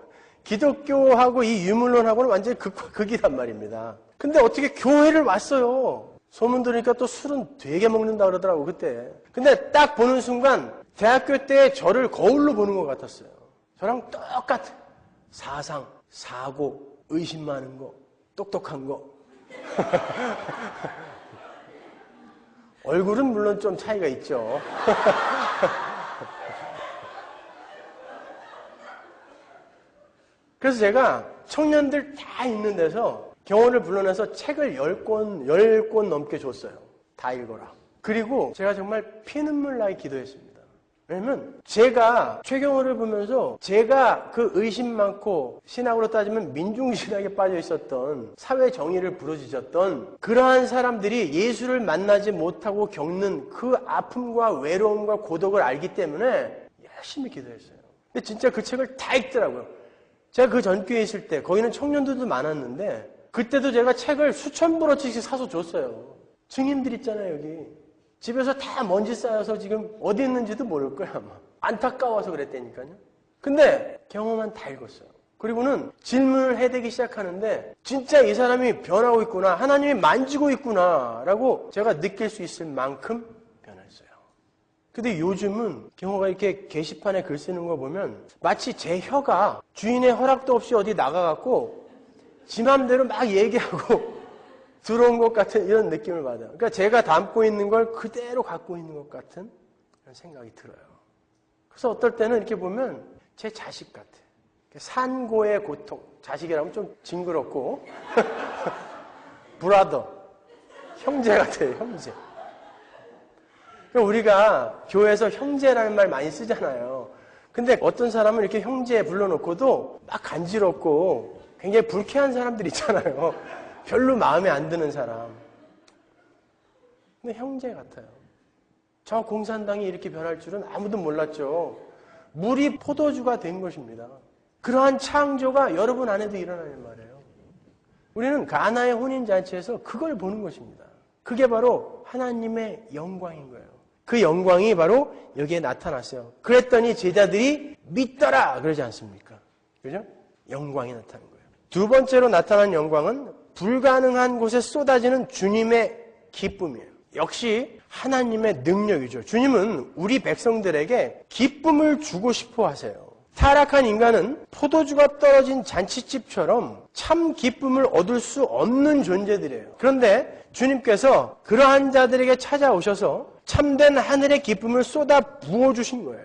기독교하고 이 유물론하고는 완전히 극이란 말입니다. 근데 어떻게 교회를 왔어요. 소문 들으니까 또 술은 되게 먹는다 그러더라고, 그때. 근데 딱 보는 순간 대학교 때 저를 거울로 보는 것 같았어요. 저랑 똑같아. 사상, 사고, 의심 많은 거, 똑똑한 거. 얼굴은 물론 좀 차이가 있죠. 그래서 제가 청년들 다 있는 데서 경호를 불러내서 책을 10권 넘게 줬어요. 다 읽어라. 그리고 제가 정말 피눈물 나게 기도했습니다. 왜냐면 제가 최경호를 보면서 제가 그 의심 많고 신학으로 따지면 민중신학에 빠져 있었던 사회 정의를 부르짖었던 그러한 사람들이 예수를 만나지 못하고 겪는 그 아픔과 외로움과 고독을 알기 때문에 열심히 기도했어요. 근데 진짜 그 책을 다 읽더라고요. 제가 그 전교에 있을 때 거기는 청년들도 많았는데 그때도 제가 책을 수천 부러치씩 사서 줬어요. 증인들 있잖아요, 여기. 집에서 다 먼지 쌓여서 지금 어디 있는지도 모를 거야, 아마. 안타까워서 그랬다니까요. 근데 경험만 다 읽었어요. 그리고는 질문을 해대기 시작하는데 진짜 이 사람이 변하고 있구나, 하나님이 만지고 있구나 라고 제가 느낄 수 있을 만큼 변했어요. 근데 요즘은 경호가 이렇게 게시판에 글 쓰는 거 보면 마치 제 혀가 주인의 허락도 없이 어디 나가갖고 지 맘대로 막 얘기하고 들어온 것 같은 이런 느낌을 받아요. 그러니까 제가 담고 있는 걸 그대로 갖고 있는 것 같은 그런 생각이 들어요. 그래서 어떨 때는 이렇게 보면 제 자식 같아요. 산고의 고통, 자식이라면 좀 징그럽고 브라더, 형제 같아요, 형제. 그러니까 우리가 교회에서 형제라는 말 많이 쓰잖아요. 근데 어떤 사람은 이렇게 형제 불러놓고도 막 간지럽고 굉장히 불쾌한 사람들 있잖아요. 별로 마음에 안 드는 사람. 근데 형제 같아요. 저 공산당이 이렇게 변할 줄은 아무도 몰랐죠. 물이 포도주가 된 것입니다. 그러한 창조가 여러분 안에도 일어나는 말이에요. 우리는 가나의 혼인잔치에서 그걸 보는 것입니다. 그게 바로 하나님의 영광인 거예요. 그 영광이 바로 여기에 나타났어요. 그랬더니 제자들이 믿더라 그러지 않습니까? 그죠? 영광이 나타난 거예요. 두 번째로 나타난 영광은 불가능한 곳에 쏟아지는 주님의 기쁨이에요. 역시 하나님의 능력이죠. 주님은 우리 백성들에게 기쁨을 주고 싶어 하세요. 타락한 인간은 포도주가 떨어진 잔치집처럼 참 기쁨을 얻을 수 없는 존재들이에요. 그런데 주님께서 그러한 자들에게 찾아오셔서 참된 하늘의 기쁨을 쏟아 부어주신 거예요.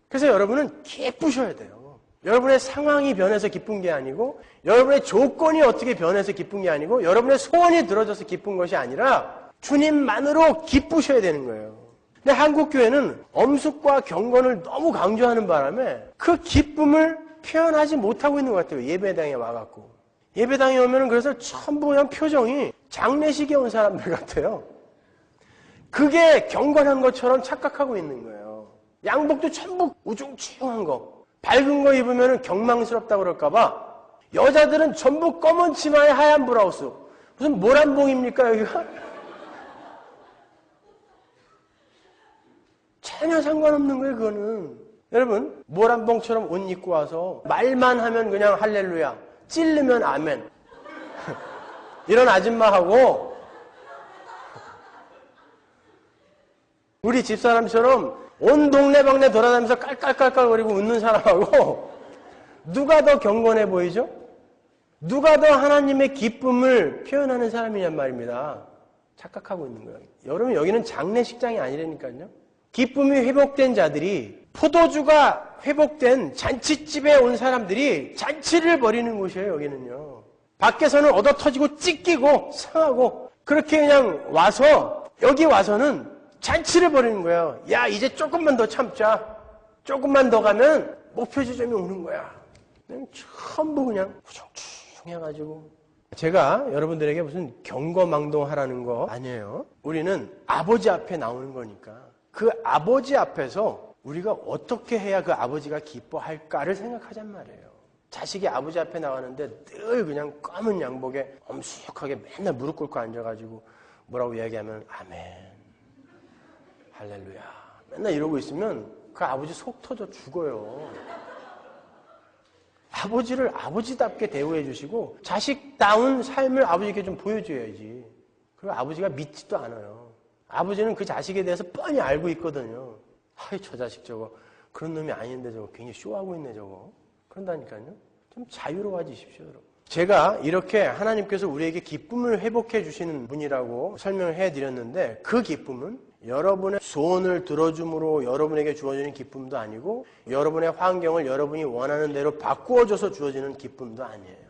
그래서 여러분은 기쁘셔야 돼요. 여러분의 상황이 변해서 기쁜 게 아니고, 여러분의 조건이 어떻게 변해서 기쁜 게 아니고, 여러분의 소원이 들어져서 기쁜 것이 아니라 주님만으로 기쁘셔야 되는 거예요. 근데 한국교회는 엄숙과 경건을 너무 강조하는 바람에 그 기쁨을 표현하지 못하고 있는 것 같아요. 예배당에 와갖고. 예배당에 오면은 그래서 전부 그냥 표정이 장례식에 온 사람들 같아요. 그게 경건한 것처럼 착각하고 있는 거예요. 양복도 전부 우중충한 거. 밝은 거 입으면 경망스럽다고 그럴까봐 여자들은 전부 검은 치마에 하얀 브라우스. 무슨 모란봉입니까 여기가? 전혀 상관없는 거예요 그거는. 여러분 모란봉처럼 옷 입고 와서 말만 하면 그냥 할렐루야, 찔르면 아멘 이런 아줌마하고 우리 집사람처럼 온 동네방네 돌아다니면서 깔깔깔깔거리고 웃는 사람하고 누가 더 경건해 보이죠? 누가 더 하나님의 기쁨을 표현하는 사람이냔 말입니다. 착각하고 있는 거예요. 여러분 여기는 장례식장이 아니라니까요. 기쁨이 회복된 자들이, 포도주가 회복된 잔치집에 온 사람들이 잔치를 벌이는 곳이에요. 여기는요. 밖에서는 얻어터지고 찢기고 상하고 그렇게 그냥 와서 여기 와서는 잔치를 벌이는 거예요. 야 이제 조금만 더 참자. 조금만 더 가면 목표 지점이 오는 거야. 그냥 전부 그냥 후청충해가지고. 제가 여러분들에게 무슨 경거망동하라는 거 아니에요. 우리는 아버지 앞에 나오는 거니까 그 아버지 앞에서 우리가 어떻게 해야 그 아버지가 기뻐할까를 생각하잔 말이에요. 자식이 아버지 앞에 나가는데 늘 그냥 검은 양복에 엄숙하게 맨날 무릎 꿇고 앉아가지고 뭐라고 이야기하면 아멘, 할렐루야 맨날 이러고 있으면 그 아버지 속 터져 죽어요. 아버지를 아버지답게 대우해 주시고 자식다운 삶을 아버지께 좀 보여줘야지. 그리고 아버지가 믿지도 않아요. 아버지는 그 자식에 대해서 뻔히 알고 있거든요. 아이 저 자식 저거 그런 놈이 아닌데 저거 굉장히 쇼하고 있네 저거. 그런다니까요. 좀 자유로워지십시오 여러분. 제가 이렇게 하나님께서 우리에게 기쁨을 회복해 주시는 분이라고 설명을 해드렸는데 그 기쁨은 여러분의 소원을 들어줌으로 여러분에게 주어지는 기쁨도 아니고 여러분의 환경을 여러분이 원하는 대로 바꾸어줘서 주어지는 기쁨도 아니에요.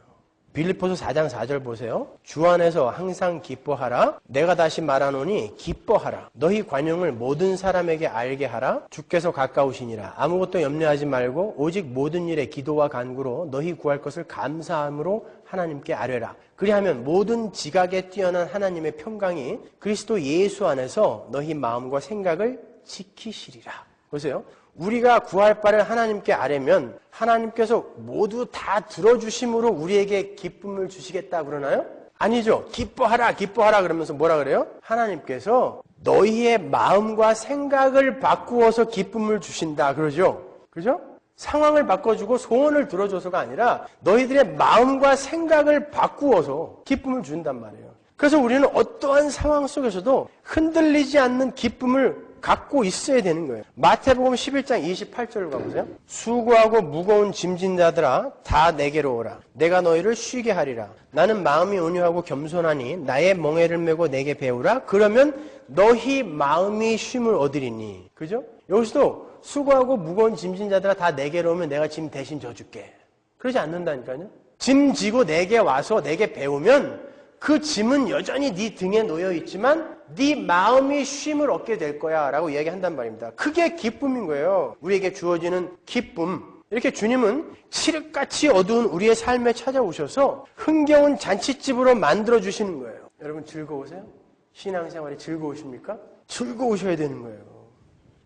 빌립보서 4장 4절 보세요. 주 안에서 항상 기뻐하라. 내가 다시 말하노니 기뻐하라. 너희 관용을 모든 사람에게 알게 하라. 주께서 가까우시니라. 아무것도 염려하지 말고 오직 모든 일에 기도와 간구로 너희 구할 것을 감사함으로 하나님께 아뢰라. 그리하면 모든 지각에 뛰어난 하나님의 평강이 그리스도 예수 안에서 너희 마음과 생각을 지키시리라. 보세요. 우리가 구할 바를 하나님께 아뢰면 하나님께서 모두 다 들어주심으로 우리에게 기쁨을 주시겠다 그러나요? 아니죠. 기뻐하라 기뻐하라 그러면서 뭐라 그래요? 하나님께서 너희의 마음과 생각을 바꾸어서 기쁨을 주신다 그러죠. 그죠? 상황을 바꿔주고 소원을 들어줘서가 아니라 너희들의 마음과 생각을 바꾸어서 기쁨을 준단 말이에요. 그래서 우리는 어떠한 상황 속에서도 흔들리지 않는 기쁨을 갖고 있어야 되는 거예요. 마태복음 11장 28절을 가보세요. 수고하고 무거운 짐진 자들아 다 내게로 오라. 내가 너희를 쉬게 하리라. 나는 마음이 온유하고 겸손하니 나의 멍에를 메고 내게 배우라. 그러면 너희 마음이 쉼을 얻으리니. 그죠? 여기서도 수고하고 무거운 짐진 자들아 다 내게로 오면 내가 짐 대신 져줄게. 그러지 않는다니까요. 짐 지고 내게 와서 내게 배우면 그 짐은 여전히 네 등에 놓여 있지만 네 마음이 쉼을 얻게 될 거야 라고 이야기한단 말입니다. 그게 기쁨인 거예요. 우리에게 주어지는 기쁨. 이렇게 주님은 칠흑같이 어두운 우리의 삶에 찾아오셔서 흥겨운 잔치집으로 만들어주시는 거예요. 여러분 즐거우세요? 신앙생활이 즐거우십니까? 즐거우셔야 되는 거예요.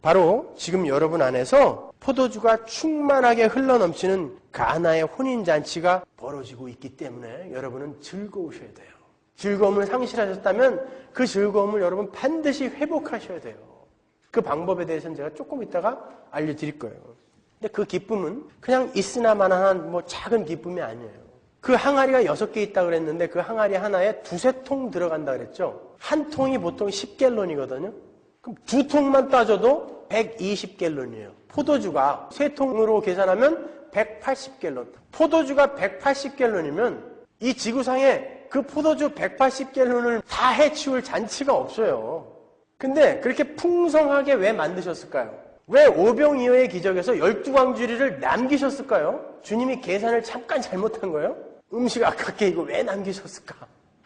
바로 지금 여러분 안에서 포도주가 충만하게 흘러넘치는 가나의 혼인잔치가 벌어지고 있기 때문에 여러분은 즐거우셔야 돼요. 즐거움을 상실하셨다면 그 즐거움을 여러분 반드시 회복하셔야 돼요. 그 방법에 대해서는 제가 조금 이따가 알려드릴 거예요. 근데 그 기쁨은 그냥 있으나 마나한 작은 기쁨이 아니에요. 그 항아리가 6개 있다고 그랬는데 그 항아리 하나에 2~3통 들어간다 그랬죠. 한 통이 보통 10갤론이거든요. 그럼 2통만 따져도 120갤론이에요. 포도주가 3통으로 계산하면 180갤론. 포도주가 180갤론이면 이 지구상에 그 포도주 180갤론을 다 해치울 잔치가 없어요. 근데 그렇게 풍성하게 왜 만드셨을까요? 왜 오병이어의 기적에서 12광주리를 남기셨을까요? 주님이 계산을 잠깐 잘못한 거예요? 음식 아깝게 이거 왜 남기셨을까?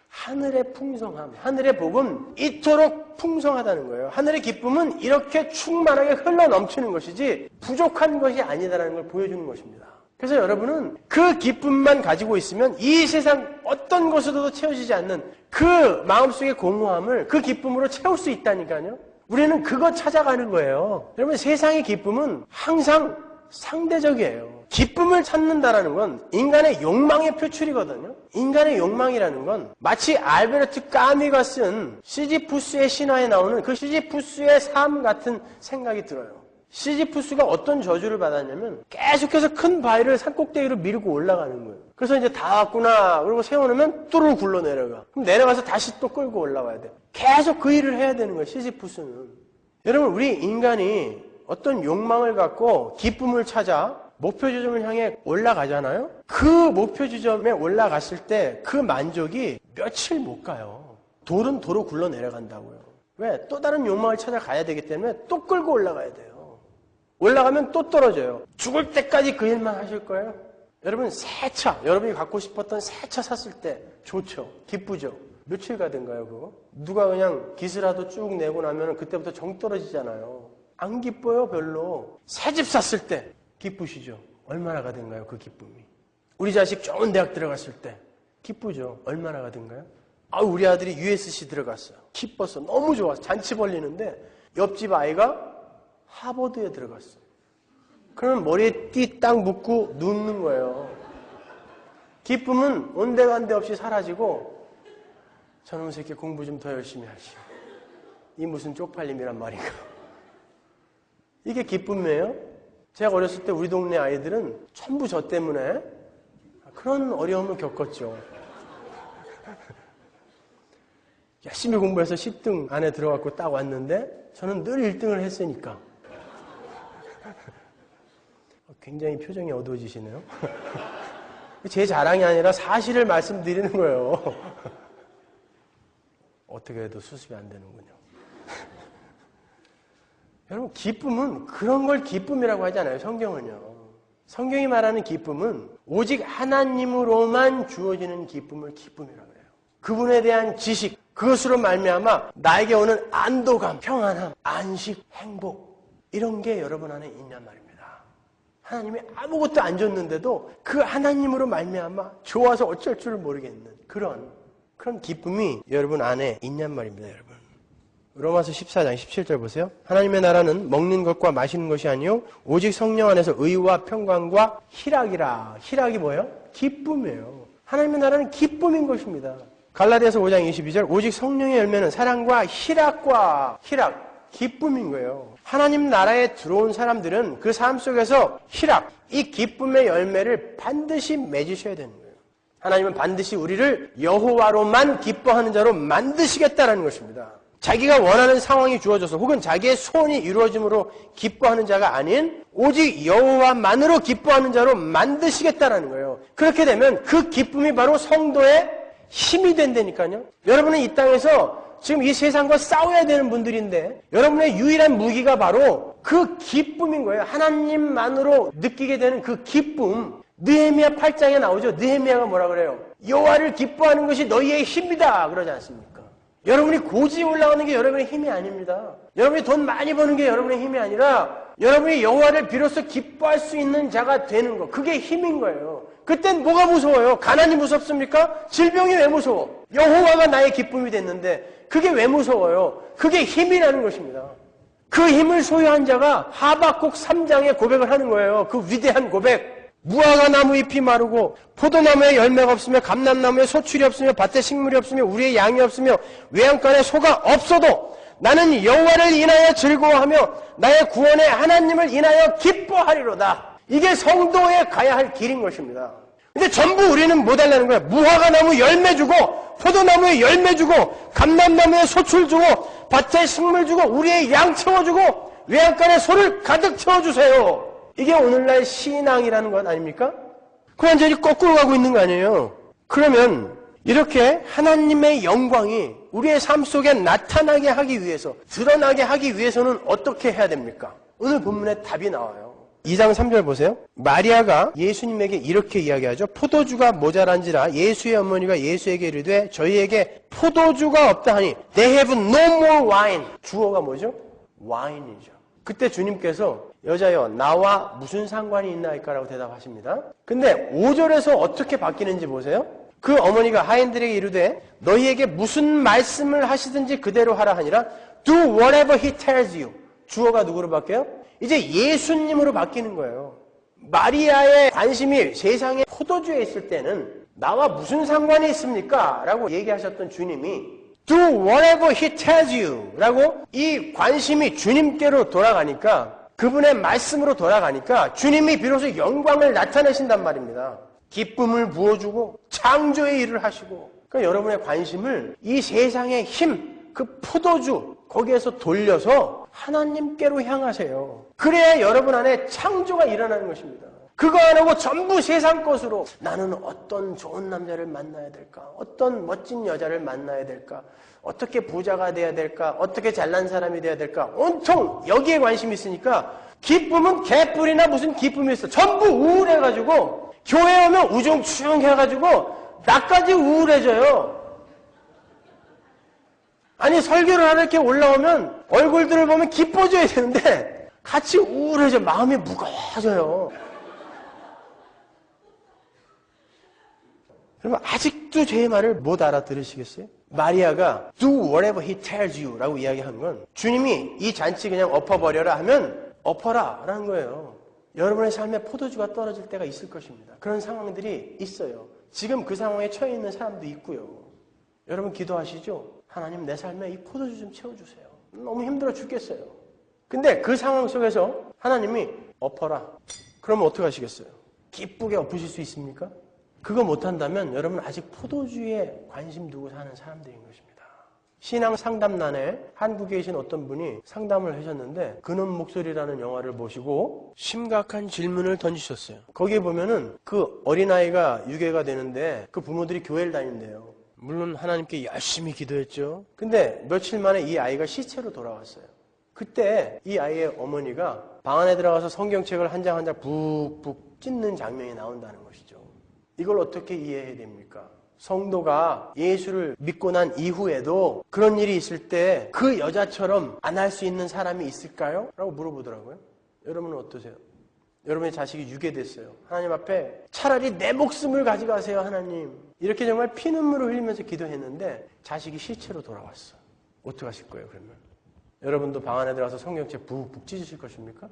하늘의 풍성함, 하늘의 복은 이토록 풍성하다는 거예요. 하늘의 기쁨은 이렇게 충만하게 흘러넘치는 것이지 부족한 것이 아니다라는 걸 보여주는 것입니다. 그래서 여러분은 그 기쁨만 가지고 있으면 이 세상 어떤 것으로도 채워지지 않는 그 마음속의 공허함을 그 기쁨으로 채울 수 있다니까요. 우리는 그거 찾아가는 거예요. 여러분, 세상의 기쁨은 항상 상대적이에요. 기쁨을 찾는다라는 건 인간의 욕망의 표출이거든요. 인간의 욕망이라는 건 마치 알베르트 까미가 쓴 시지푸스의 신화에 나오는 그 시지푸스의 삶 같은 생각이 들어요. 시지푸스가 어떤 저주를 받았냐면 계속해서 큰 바위를 산꼭대기로 밀고 올라가는 거예요. 그래서 이제 다 왔구나 그러고 세워놓으면 뚜루루 굴러 내려가. 그럼 내려가서 다시 또 끌고 올라와야 돼요. 계속 그 일을 해야 되는 거예요. 시지푸스는. 여러분, 우리 인간이 어떤 욕망을 갖고 기쁨을 찾아 목표 지점을 향해 올라가잖아요. 그 목표 지점에 올라갔을 때 그 만족이 며칠 못 가요. 돌은 도로 굴러 내려간다고요. 왜? 또 다른 욕망을 찾아가야 되기 때문에 또 끌고 올라가야 돼요. 올라가면 또 떨어져요. 죽을 때까지 그 일만 하실 거예요. 여러분, 새 차, 여러분이 갖고 싶었던 새 차 샀을 때 좋죠. 기쁘죠. 며칠 가든가요, 그거? 누가 그냥 기스라도 쭉 내고 나면 그때부터 정 떨어지잖아요. 안 기뻐요, 별로. 새 집 샀을 때 기쁘시죠? 얼마나 가든가요, 그 기쁨이? 우리 자식 좋은 대학 들어갔을 때 기쁘죠? 얼마나 가든가요? 우리 아들이 USC 들어갔어요. 기뻤어. 너무 좋았어. 잔치 벌리는데 옆집 아이가 하버드에 들어갔어. 그러면 머리에 띠 딱 묶고 눕는 거예요. 기쁨은 온데간데 없이 사라지고 저놈 새끼 공부 좀 더 열심히 하시. 이 무슨 쪽팔림이란 말인가. 이게 기쁨이에요? 제가 어렸을 때 우리 동네 아이들은 전부 저 때문에 그런 어려움을 겪었죠. 열심히 공부해서 10등 안에 들어갔고 딱 왔는데 저는 늘 1등을 했으니까. 굉장히 표정이 어두워지시네요. 제 자랑이 아니라 사실을 말씀드리는 거예요. 어떻게 해도 수습이 안 되는군요. 여러분, 기쁨은 그런 걸 기쁨이라고 하지 않아요. 성경은요. 성경이 말하는 기쁨은 오직 하나님으로만 주어지는 기쁨을 기쁨이라고 해요. 그분에 대한 지식, 그것으로 말미암아 나에게 오는 안도감, 평안함, 안식, 행복, 이런 게 여러분 안에 있냔 말입니다. 하나님이 아무것도 안 줬는데도 그 하나님으로 말미암아 좋아서 어쩔 줄을 모르겠는 그런 기쁨이 여러분 안에 있냔 말입니다. 여러분, 로마서 14장 17절 보세요. 하나님의 나라는 먹는 것과 마시는 것이 아니요 오직 성령 안에서 의와 평강과 희락이라. 희락이 뭐예요? 기쁨이에요. 하나님의 나라는 기쁨인 것입니다. 갈라디아서 5장 22절 오직 성령의 열매는 사랑과 희락, 기쁨인 거예요. 하나님 나라에 들어온 사람들은 그 삶 속에서 희락, 이 기쁨의 열매를 반드시 맺으셔야 되는 거예요. 하나님은 반드시 우리를 여호와로만 기뻐하는 자로 만드시겠다는 것입니다. 자기가 원하는 상황이 주어져서 혹은 자기의 소원이 이루어짐으로 기뻐하는 자가 아닌 오직 여호와만으로 기뻐하는 자로 만드시겠다는 거예요. 그렇게 되면 그 기쁨이 바로 성도의 힘이 된다니까요. 여러분은 이 땅에서 지금 이 세상과 싸워야 되는 분들인데 여러분의 유일한 무기가 바로 그 기쁨인 거예요. 하나님만으로 느끼게 되는 그 기쁨. 느헤미야 8장에 나오죠. 느헤미야가 뭐라 그래요? 여호와를 기뻐하는 것이 너희의 힘이다 그러지 않습니까? 여러분이 고지에 올라가는 게 여러분의 힘이 아닙니다. 여러분이 돈 많이 버는 게 여러분의 힘이 아니라 여러분이 여호와를 비로소 기뻐할 수 있는 자가 되는 거. 그게 힘인 거예요. 그땐 뭐가 무서워요? 가난이 무섭습니까? 질병이 왜 무서워? 여호와가 나의 기쁨이 됐는데 그게 왜 무서워요? 그게 힘이라는 것입니다. 그 힘을 소유한 자가 하박국 3장에 고백을 하는 거예요. 그 위대한 고백. 무화과 나무 잎이 마르고 포도나무에 열매가 없으며 감람나무에 소출이 없으며 밭에 식물이 없으며 우리의 양이 없으며 외양간에 소가 없어도 나는 여호와를 인하여 즐거워하며 나의 구원의 하나님을 인하여 기뻐하리로다. 이게 성도에 가야 할 길인 것입니다. 근데 전부 우리는 뭐 달라는 거야? 무화과 나무 열매 주고 포도나무에 열매 주고 감람나무에 소출 주고 밭에 식물 주고 우리의 양 채워주고 외양간에 소를 가득 채워주세요. 이게 오늘날 신앙이라는 것 아닙니까? 그 완전히 거꾸로 가고 있는 거 아니에요? 그러면 이렇게 하나님의 영광이 우리의 삶 속에 나타나게 하기 위해서, 드러나게 하기 위해서는 어떻게 해야 됩니까? 오늘 본문에 답이 나와요. 2장 3절 보세요. 마리아가 예수님에게 이렇게 이야기하죠. 포도주가 모자란지라 예수의 어머니가 예수에게 이르되 저희에게 포도주가 없다 하니 They have no more wine. 주어가 뭐죠? 와인이죠. 그때 주님께서 여자여 나와 무슨 상관이 있나이까라고 대답하십니다. 근데 5절에서 어떻게 바뀌는지 보세요. 그 어머니가 하인들에게 이르되 너희에게 무슨 말씀을 하시든지 그대로 하라 하니라 Do whatever he tells you. 주어가 누구로 바뀌어요? 이제 예수님으로 바뀌는 거예요. 마리아의 관심이 세상에 포도주에 있을 때는 나와 무슨 상관이 있습니까? 라고 얘기하셨던 주님이 Do whatever he tells you 라고 이 관심이 주님께로 돌아가니까 그분의 말씀으로 돌아가니까 주님이 비로소 영광을 나타내신단 말입니다. 기쁨을 부어주고 창조의 일을 하시고 그러니까 여러분의 관심을 이 세상의 힘, 그 포도주 거기에서 돌려서 하나님께로 향하세요. 그래야 여러분 안에 창조가 일어나는 것입니다. 그거 안 하고 전부 세상 것으로 나는 어떤 좋은 남자를 만나야 될까? 어떤 멋진 여자를 만나야 될까? 어떻게 부자가 돼야 될까? 어떻게 잘난 사람이 돼야 될까? 온통 여기에 관심이 있으니까 기쁨은 개뿔이나 무슨 기쁨이 있어. 전부 우울해가지고 교회 오면 우중충 해가지고 나까지 우울해져요. 아니 설교를 하러 이렇게 올라오면 얼굴들을 보면 기뻐져야 되는데 같이 우울해져. 마음이 무거워져요. 여러분 아직도 제 말을 못 알아들으시겠어요? 마리아가 do whatever he tells you 라고 이야기한 건 주님이 이 잔치 그냥 엎어버려라 하면 엎어라 라는 거예요. 여러분의 삶에 포도주가 떨어질 때가 있을 것입니다. 그런 상황들이 있어요. 지금 그 상황에 처해 있는 사람도 있고요. 여러분 기도하시죠? 하나님 내 삶에 이 포도주 좀 채워주세요. 너무 힘들어 죽겠어요. 근데 그 상황 속에서 하나님이 엎어라. 그러면 어떻게 하시겠어요? 기쁘게 엎으실 수 있습니까? 그거 못한다면 여러분 아직 포도주에 관심 두고 사는 사람들인 것입니다. 신앙 상담란에 한국에 계신 어떤 분이 상담을 하셨는데 그놈 목소리라는 영화를 보시고 심각한 질문을 던지셨어요. 거기에 보면은 그 어린아이가 유괴가 되는데 그 부모들이 교회를 다닌대요. 물론 하나님께 열심히 기도했죠. 근데 며칠 만에 이 아이가 시체로 돌아왔어요. 그때 이 아이의 어머니가 방 안에 들어가서 성경책을 한 장 한 장 북북 찢는 장면이 나온다는 것이죠. 이걸 어떻게 이해해야 됩니까? 성도가 예수를 믿고 난 이후에도 그런 일이 있을 때 그 여자처럼 안 할 수 있는 사람이 있을까요? 라고 물어보더라고요. 여러분은 어떠세요? 여러분의 자식이 유괴됐어요. 하나님 앞에 차라리 내 목숨을 가져가세요 하나님. 이렇게 정말 피눈물을 흘리면서 기도했는데 자식이 시체로 돌아왔어. 어떻게 하실 거예요 그러면? 여러분도 방 안에 들어가서 성경책 북북 찢으실 것입니까?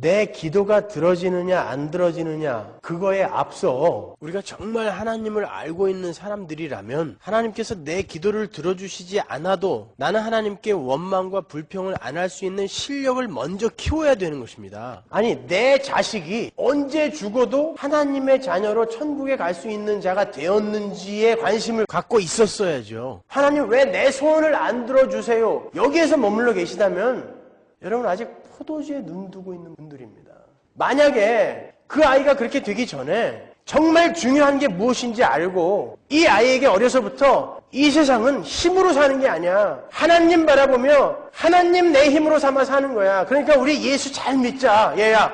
내 기도가 들어지느냐 안 들어지느냐 그거에 앞서 우리가 정말 하나님을 알고 있는 사람들이라면 하나님께서 내 기도를 들어주시지 않아도 나는 하나님께 원망과 불평을 안 할 수 있는 실력을 먼저 키워야 되는 것입니다. 아니 내 자식이 언제 죽어도 하나님의 자녀로 천국에 갈 수 있는 자가 되었는지에 관심을 갖고 있었어야죠. 하나님 왜 내 소원을 안 들어주세요? 여기에서 머물러 계시다면 여러분 아직 포도주에 눈 두고 있는 분들입니다. 만약에 그 아이가 그렇게 되기 전에 정말 중요한 게 무엇인지 알고 이 아이에게 어려서부터 이 세상은 힘으로 사는 게 아니야. 하나님 바라보며 하나님 내 힘으로 삼아 사는 거야. 그러니까 우리 예수 잘 믿자 얘야.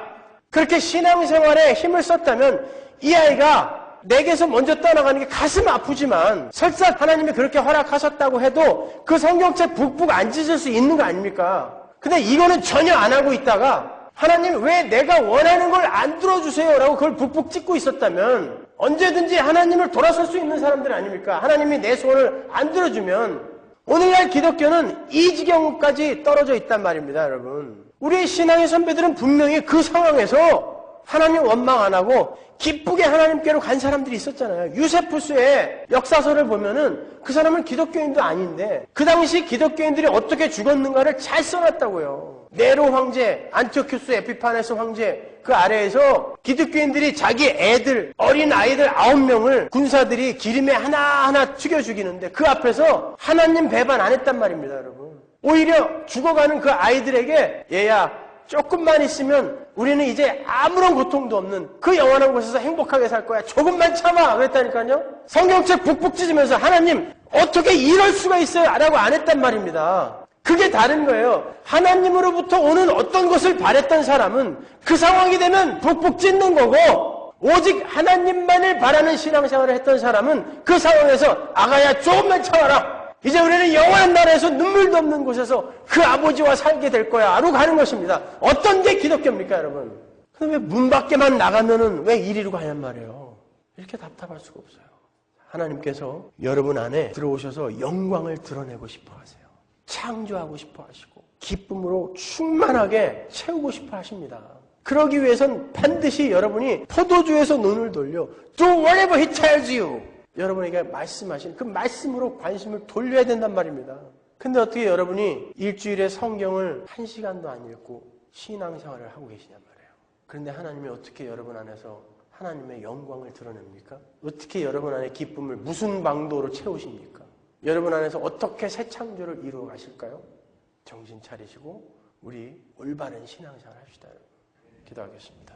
그렇게 신앙생활에 힘을 썼다면 이 아이가 내게서 먼저 떠나가는 게 가슴 아프지만 설사 하나님이 그렇게 허락하셨다고 해도 그 성경책 북북 안 찢을 수 있는 거 아닙니까? 근데 이거는 전혀 안 하고 있다가 하나님 왜 내가 원하는 걸 안 들어주세요 라고 그걸 북북 찢고 있었다면 언제든지 하나님을 돌아설 수 있는 사람들 아닙니까? 하나님이 내 소원을 안 들어주면 오늘날 기독교는 이 지경까지 떨어져 있단 말입니다, 여러분. 우리의 신앙의 선배들은 분명히 그 상황에서 하나님 원망 안 하고 기쁘게 하나님께로 간 사람들이 있었잖아요. 유세푸스의 역사서를 보면은 그 사람은 기독교인도 아닌데 그 당시 기독교인들이 어떻게 죽었는가를 잘 써놨다고요. 네로 황제, 안티오쿠스 에피파네스 황제 그 아래에서 기독교인들이 자기 애들, 어린 아이들 9명을 군사들이 기름에 하나하나 튀겨 죽이는데 그 앞에서 하나님 배반 안 했단 말입니다, 여러분. 오히려 죽어가는 그 아이들에게 얘야 조금만 있으면 우리는 이제 아무런 고통도 없는 그 영원한 곳에서 행복하게 살 거야. 조금만 참아. 그랬다니까요. 성경책 북북 찢으면서 하나님 어떻게 이럴 수가 있어요? 라고 안 했단 말입니다. 그게 다른 거예요. 하나님으로부터 오는 어떤 것을 바랬던 사람은 그 상황이 되면 북북 찢는 거고 오직 하나님만을 바라는 신앙생활을 했던 사람은 그 상황에서 아가야 조금만 참아라. 이제 우리는 영원한 나라에서 눈물도 없는 곳에서 그 아버지와 살게 될 거야. 로 가는 것입니다. 어떤 게 기독교입니까, 여러분? 근데 왜 문 밖에만 나가면은 왜 이리로 가냔 말이에요. 이렇게 답답할 수가 없어요. 하나님께서 여러분 안에 들어오셔서 영광을 드러내고 싶어 하세요. 창조하고 싶어 하시고 기쁨으로 충만하게 채우고 싶어 하십니다. 그러기 위해선 반드시 여러분이 포도주에서 눈을 돌려 Do whatever he tells you. 여러분에게 말씀하신 그 말씀으로 관심을 돌려야 된단 말입니다. 근데 어떻게 여러분이 일주일에 성경을 1시간도 안 읽고 신앙생활을 하고 계시냔 말이에요. 그런데 하나님이 어떻게 여러분 안에서 하나님의 영광을 드러냅니까? 어떻게 여러분 안에 기쁨을 무슨 방도로 채우십니까? 여러분 안에서 어떻게 새 창조를 이루어 가실까요? 정신 차리시고 우리 올바른 신앙생활 합시다. 기도하겠습니다.